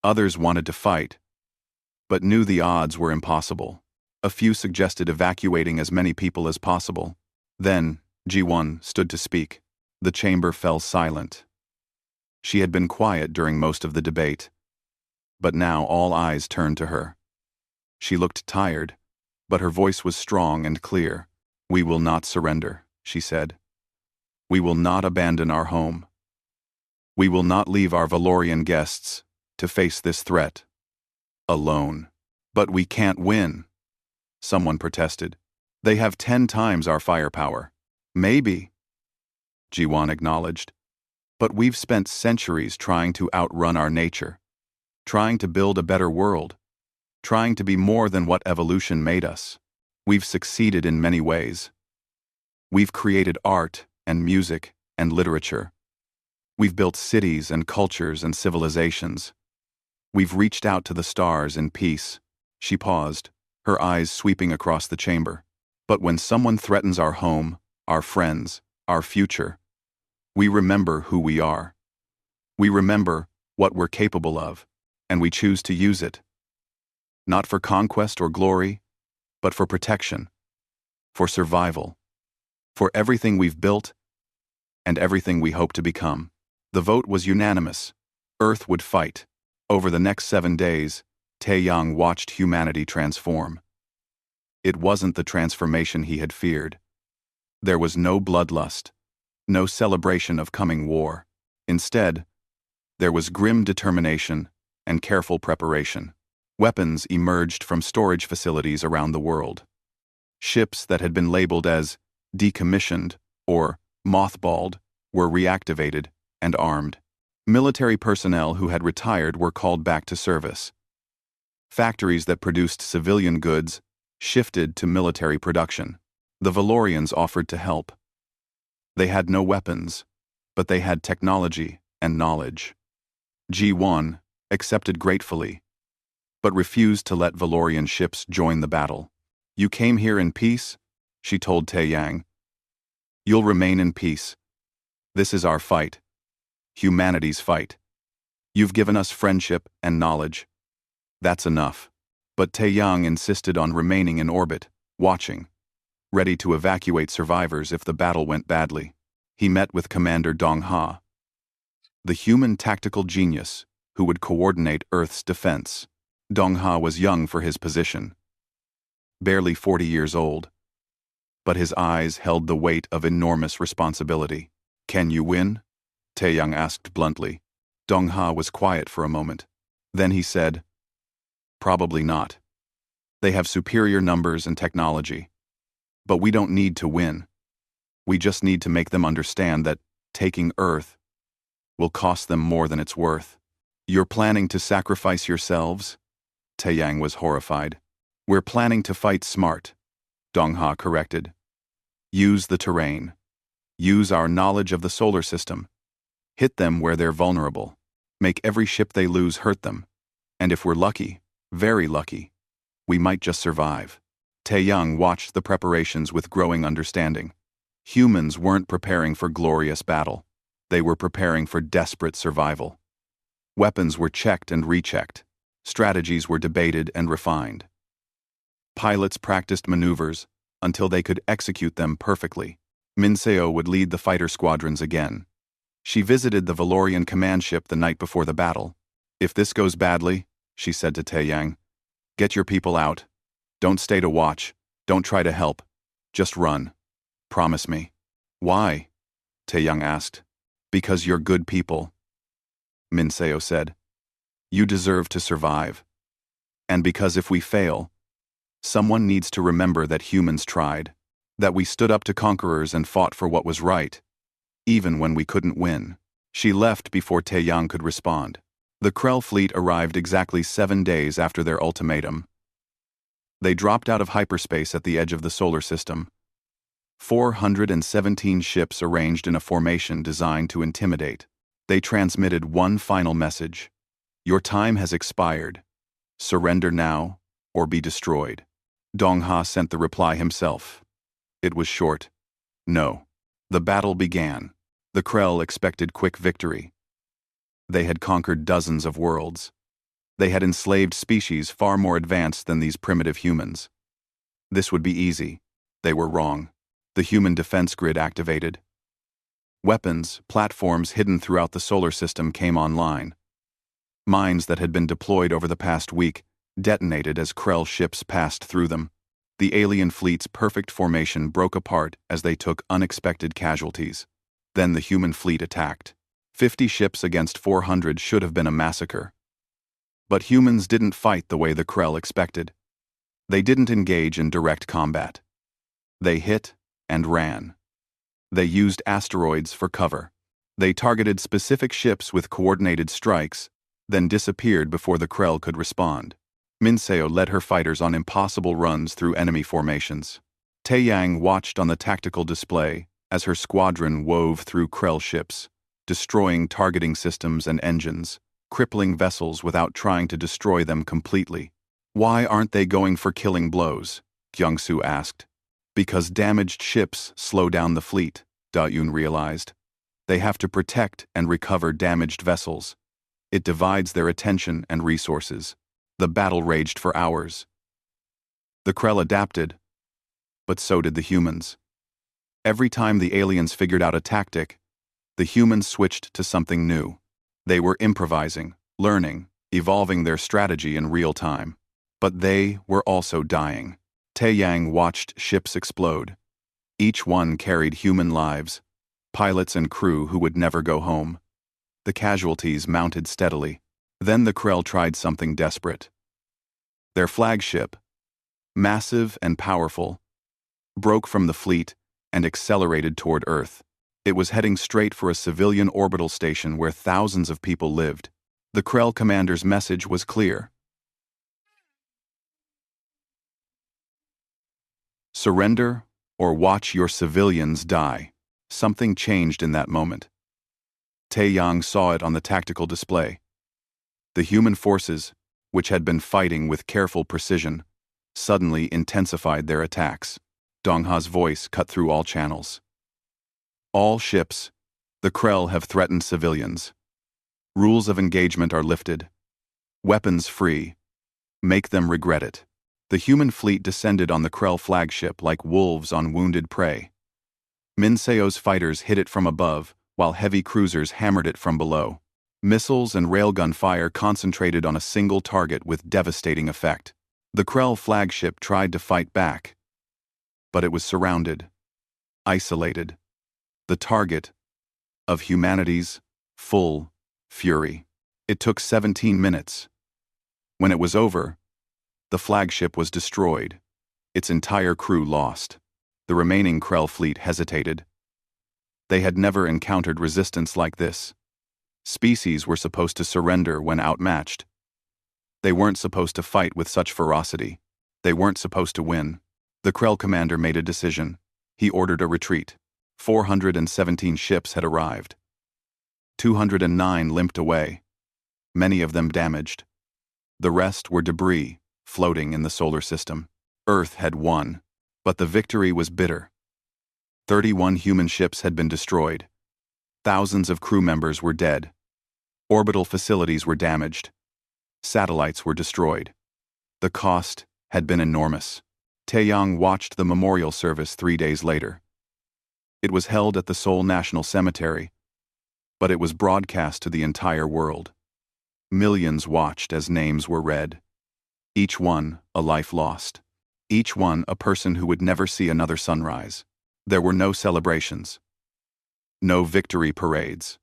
Others wanted to fight. but knew the odds were impossible. A few suggested evacuating as many people as possible. Then, Ji-won stood to speak. The chamber fell silent. She had been quiet during most of the debate, but now all eyes turned to her. She looked tired, but her voice was strong and clear. "We will not surrender," she said. "We will not abandon our home. We will not leave our Valorian guests to face this threat alone." "But we can't win," someone protested. "They have 10 times our firepower." "Maybe," Ji-won acknowledged. "But we've spent centuries trying to outrun our nature, trying to build a better world, trying to be more than what evolution made us. We've succeeded in many ways. We've created art and music and literature. We've built cities and cultures and civilizations. We've reached out to the stars in peace." She paused, her eyes sweeping across the chamber. "But when someone threatens our home, our friends, our future, we remember who we are. We remember what we're capable of, and we choose to use it. Not for conquest or glory, but for protection, for survival, for everything we've built and everything we hope to become." The vote was unanimous. Earth would fight. Over the next 7 days, Taeyang watched humanity transform. It wasn't the transformation he had feared. There was no bloodlust, no celebration of coming war. Instead, there was grim determination and careful preparation. Weapons emerged from storage facilities around the world. Ships that had been labeled as decommissioned or mothballed were reactivated and armed. Military personnel who had retired were called back to service. Factories that produced civilian goods shifted to military production. The Valorians offered to help. They had no weapons, but they had technology and knowledge. Ji-won accepted gratefully, but refused to let Valorian ships join the battle. "You came here in peace," she told Taeyang. "You'll remain in peace. This is our fight. Humanity's fight. You've given us friendship and knowledge. That's enough." But Taeyang insisted on remaining in orbit, watching, ready to evacuate survivors if the battle went badly. He met with Commander Dong-ha, the human tactical genius who would coordinate Earth's defense. Dong-ha was young for his position, barely 40 years old, but his eyes held the weight of enormous responsibility. "Can you win?" Taeyang asked bluntly. Dong-ha was quiet for a moment. Then he said, "Probably not. They have superior numbers and technology. But we don't need to win. We just need to make them understand that taking Earth will cost them more than it's worth." "You're planning to sacrifice yourselves?" Taeyang was horrified. "We're planning to fight smart," Dong-ha corrected. "Use the terrain. Use our knowledge of the solar system. Hit them where they're vulnerable. Make every ship they lose hurt them. And if we're lucky, very lucky, we might just survive." Taeyang watched the preparations with growing understanding. Humans weren't preparing for glorious battle. They were preparing for desperate survival. Weapons were checked and rechecked. Strategies were debated and refined. Pilots practiced maneuvers until they could execute them perfectly. Minseo would lead the fighter squadrons again. She visited the Valorian command ship the night before the battle. "If this goes badly," she said to Taeyang, "get your people out. Don't stay to watch. Don't try to help. Just run. Promise me." "Why?" Taeyang asked. "Because you're good people," Minseo said. "You deserve to survive. And because if we fail, someone needs to remember that humans tried, that we stood up to conquerors and fought for what was right, even when we couldn't win." She left before Taeyang could respond. The Krell fleet arrived exactly 7 days after their ultimatum. They dropped out of hyperspace at the edge of the solar system. 417 ships arranged in a formation designed to intimidate. They transmitted one final message: "Your time has expired. Surrender now, or be destroyed." Dong-ha sent the reply himself. It was short: "No." The battle began. The Krell expected quick victory. They had conquered dozens of worlds. They had enslaved species far more advanced than these primitive humans. This would be easy. They were wrong. The human defense grid activated. Weapons, platforms hidden throughout the solar system came online. Mines that had been deployed over the past week detonated as Krell ships passed through them. The alien fleet's perfect formation broke apart as they took unexpected casualties. Then the human fleet attacked. 50 ships against 400 should have been a massacre. But humans didn't fight the way the Krell expected. They didn't engage in direct combat. They hit and ran. They used asteroids for cover. They targeted specific ships with coordinated strikes, then disappeared before the Krell could respond. Minseo led her fighters on impossible runs through enemy formations. Taeyang watched on the tactical display as her squadron wove through Krell ships, destroying targeting systems and engines, crippling vessels without trying to destroy them completely. Why aren't they going for killing blows? Kyungsoo asked. Because damaged ships slow down the fleet, Da-Yoon realized. They have to protect and recover damaged vessels. It divides their attention and resources. The battle raged for hours. The Krell adapted, but so did the humans. Every time the aliens figured out a tactic, the humans switched to something new. They were improvising, learning, evolving their strategy in real time. But they were also dying. Taeyang watched ships explode. Each one carried human lives, pilots and crew who would never go home. The casualties mounted steadily. Then the Krell tried something desperate. Their flagship, massive and powerful, broke from the fleet and accelerated toward Earth. It was heading straight for a civilian orbital station where thousands of people lived. The Krell commander's message was clear. Surrender or watch your civilians die. Something changed in that moment. Taeyang saw it on the tactical display. The human forces, which had been fighting with careful precision, suddenly intensified their attacks. Dongha's voice cut through all channels. All ships, the Krell have threatened civilians. Rules of engagement are lifted. Weapons free. Make them regret it. The human fleet descended on the Krell flagship like wolves on wounded prey. Minseo's fighters hit it from above, while heavy cruisers hammered it from below. Missiles and railgun fire concentrated on a single target with devastating effect. The Krell flagship tried to fight back, but it was surrounded, isolated. The target of humanity's full fury. It took 17 minutes. When it was over, the flagship was destroyed, its entire crew lost. The remaining Krell fleet hesitated. They had never encountered resistance like this. Species were supposed to surrender when outmatched. They weren't supposed to fight with such ferocity. They weren't supposed to win. The Krell commander made a decision. He ordered a retreat. 417 ships had arrived. 209 limped away, many of them damaged. The rest were debris, floating in the solar system. Earth had won, but the victory was bitter. 31 human ships had been destroyed. Thousands of crew members were dead. Orbital facilities were damaged. Satellites were destroyed. The cost had been enormous. Taeyang watched the memorial service 3 days later. It was held at the Seoul National Cemetery, but it was broadcast to the entire world. Millions watched as names were read. Each one a life lost. Each one a person who would never see another sunrise. There were no celebrations. No victory parades.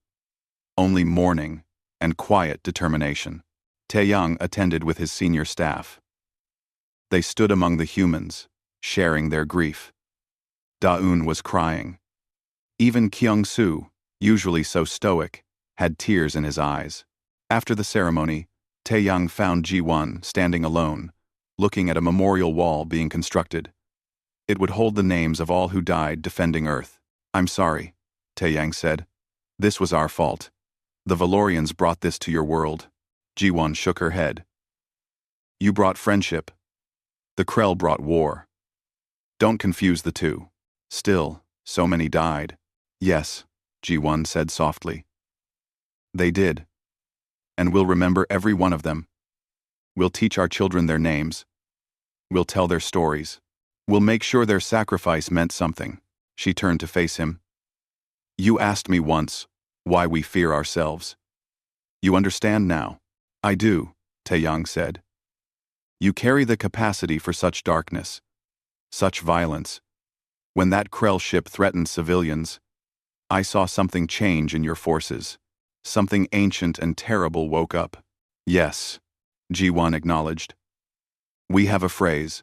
Only mourning and quiet determination. Taeyang attended with his senior staff. They stood among the humans, sharing their grief. Da-Eun was crying. Even Kyungsoo, usually so stoic, had tears in his eyes. After the ceremony, Taeyang found Ji-won standing alone, looking at a memorial wall being constructed. It would hold the names of all who died defending Earth. "I'm sorry," Taeyang said. "This was our fault. The Valorians brought this to your world." Ji-won shook her head. "You brought friendship. The Krell brought war. Don't confuse the two. Still, so many died." "Yes," Ji-won said softly. "They did. And we'll remember every one of them. We'll teach our children their names. We'll tell their stories. We'll make sure their sacrifice meant something. She turned to face him. You asked me once why we fear ourselves. You understand now. I do, Taeyang said. You carry the capacity for such darkness, such violence. When that Krell ship threatened civilians, I saw something change in your forces. Something ancient and terrible woke up. Yes, Ji-won acknowledged. We have a phrase.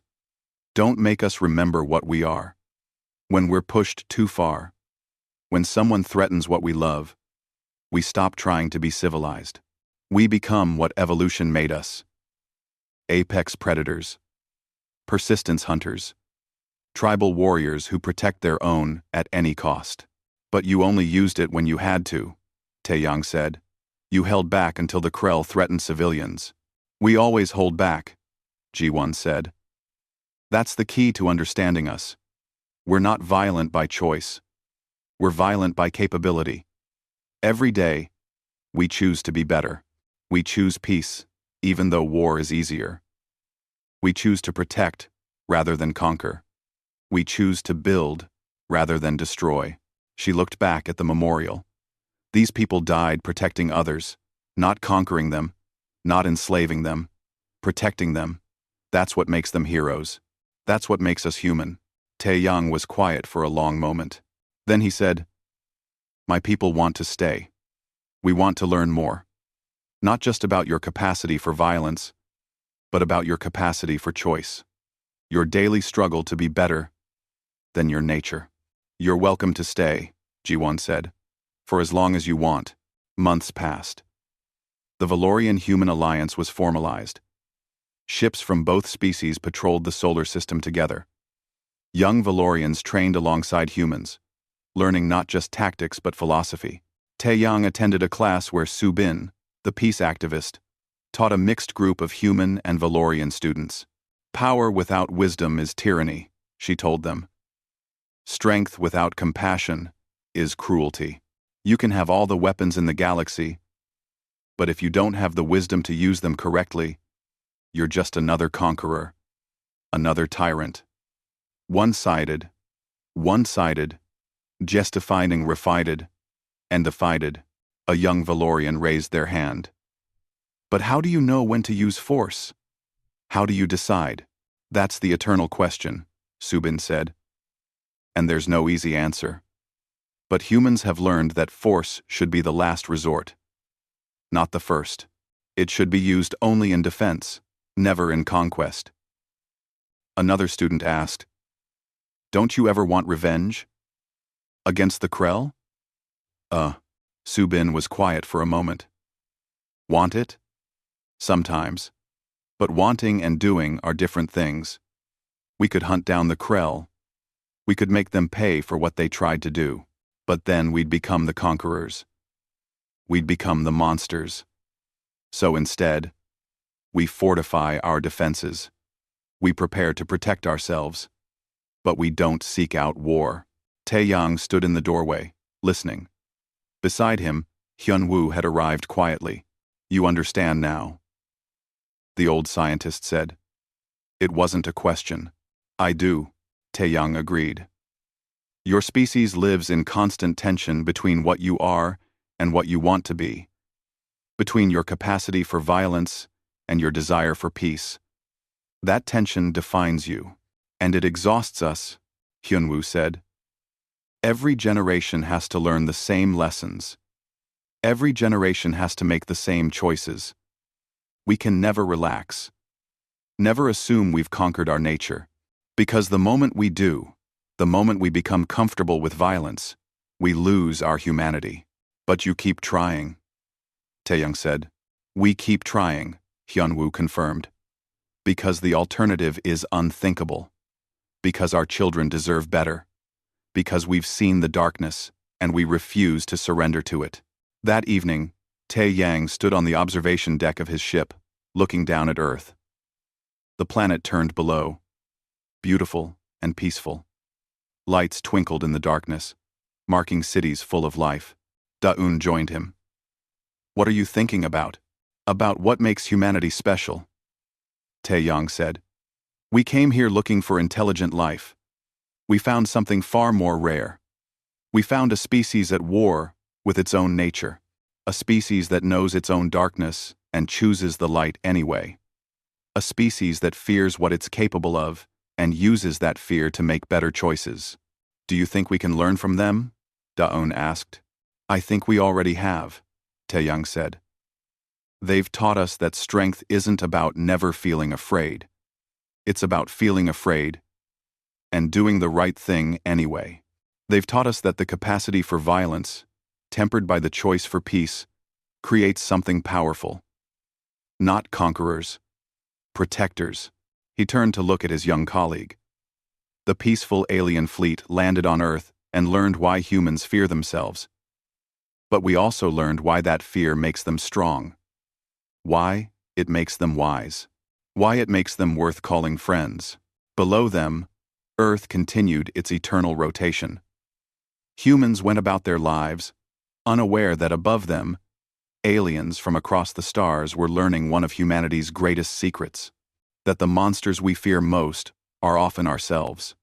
Don't make us remember what we are. When we're pushed too far, when someone threatens what we love, we stop trying to be civilized. We become what evolution made us. Apex predators, persistence hunters, tribal warriors who protect their own at any cost. But you only used it when you had to, Taeyang said. You held back until the Krell threatened civilians. We always hold back, Ji-won said. That's the key to understanding us. We're not violent by choice. We're violent by capability. Every day, we choose to be better. We choose peace, even though war is easier. We choose to protect rather than conquer. We choose to build rather than destroy. She looked back at the memorial. These people died protecting others, not conquering them, not enslaving them, protecting them. That's what makes them heroes. That's what makes us human. Taeyang was quiet for a long moment. Then he said, My people want to stay. We want to learn more. Not just about your capacity for violence, but about your capacity for choice. Your daily struggle to be better than your nature. You're welcome to stay, Ji-won said. For as long as you want. Months passed. The Valorian-Human alliance was formalized. Ships from both species patrolled the solar system together. Young Valorians trained alongside humans, learning not just tactics but philosophy. Taeyang attended a class where Su-bin, the peace activist, taught a mixed group of human and Valorian students. Power without wisdom is tyranny, she told them. Strength without compassion is cruelty. You can have all the weapons in the galaxy, but if you don't have the wisdom to use them correctly, you're just another conqueror, another tyrant. One-sided, just defining refited, and defied. A young Valorian raised their hand. But how do you know when to use force? How do you decide? That's the eternal question, Su-bin said. And there's no easy answer. But humans have learned that force should be the last resort. Not the first. It should be used only in defense, never in conquest. Another student asked, Don't you ever want revenge? Against the Krell? Su-bin was quiet for a moment. Want it? Sometimes. But wanting and doing are different things. We could hunt down the Krell. We could make them pay for what they tried to do. But then we'd become the conquerors. We'd become the monsters. So instead, we fortify our defenses. We prepare to protect ourselves. But we don't seek out war. Taeyang stood in the doorway, listening. Beside him, Hyun-woo had arrived quietly. You understand now, the old scientist said. It wasn't a question. I do, Taeyang agreed. Your species lives in constant tension between what you are and what you want to be, between your capacity for violence and your desire for peace. That tension defines you, and it exhausts us, Hyun-woo said. Every generation has to learn the same lessons. Every generation has to make the same choices. We can never relax. Never assume we've conquered our nature. Because the moment we do, the moment we become comfortable with violence, we lose our humanity. But you keep trying, Taeyang said. We keep trying, Hyun-woo confirmed. Because the alternative is unthinkable. Because our children deserve better. Because we've seen the darkness, and we refuse to surrender to it. That evening, Taeyang stood on the observation deck of his ship, looking down at Earth. The planet turned below, beautiful and peaceful. Lights twinkled in the darkness, marking cities full of life. Da-eun joined him. What are you thinking about? About what makes humanity special? Taeyang said. We came here looking for intelligent life. We found something far more rare. We found a species at war with its own nature. A species that knows its own darkness and chooses the light anyway. A species that fears what it's capable of and uses that fear to make better choices. Do you think we can learn from them? Daon asked. I think we already have, Taeyang said. They've taught us that strength isn't about never feeling afraid. It's about feeling afraid and doing the right thing anyway. They've taught us that the capacity for violence, tempered by the choice for peace, creates something powerful. Not conquerors, protectors. He turned to look at his young colleague. The peaceful alien fleet landed on Earth and learned why humans fear themselves. But we also learned why that fear makes them strong. Why it makes them wise. Why it makes them worth calling friends. Below them, Earth continued its eternal rotation. Humans went about their lives, unaware that above them, aliens from across the stars were learning one of humanity's greatest secrets, that the monsters we fear most are often ourselves.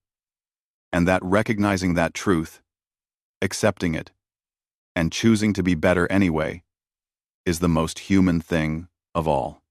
And that recognizing that truth, accepting it, and choosing to be better anyway, is the most human thing of all.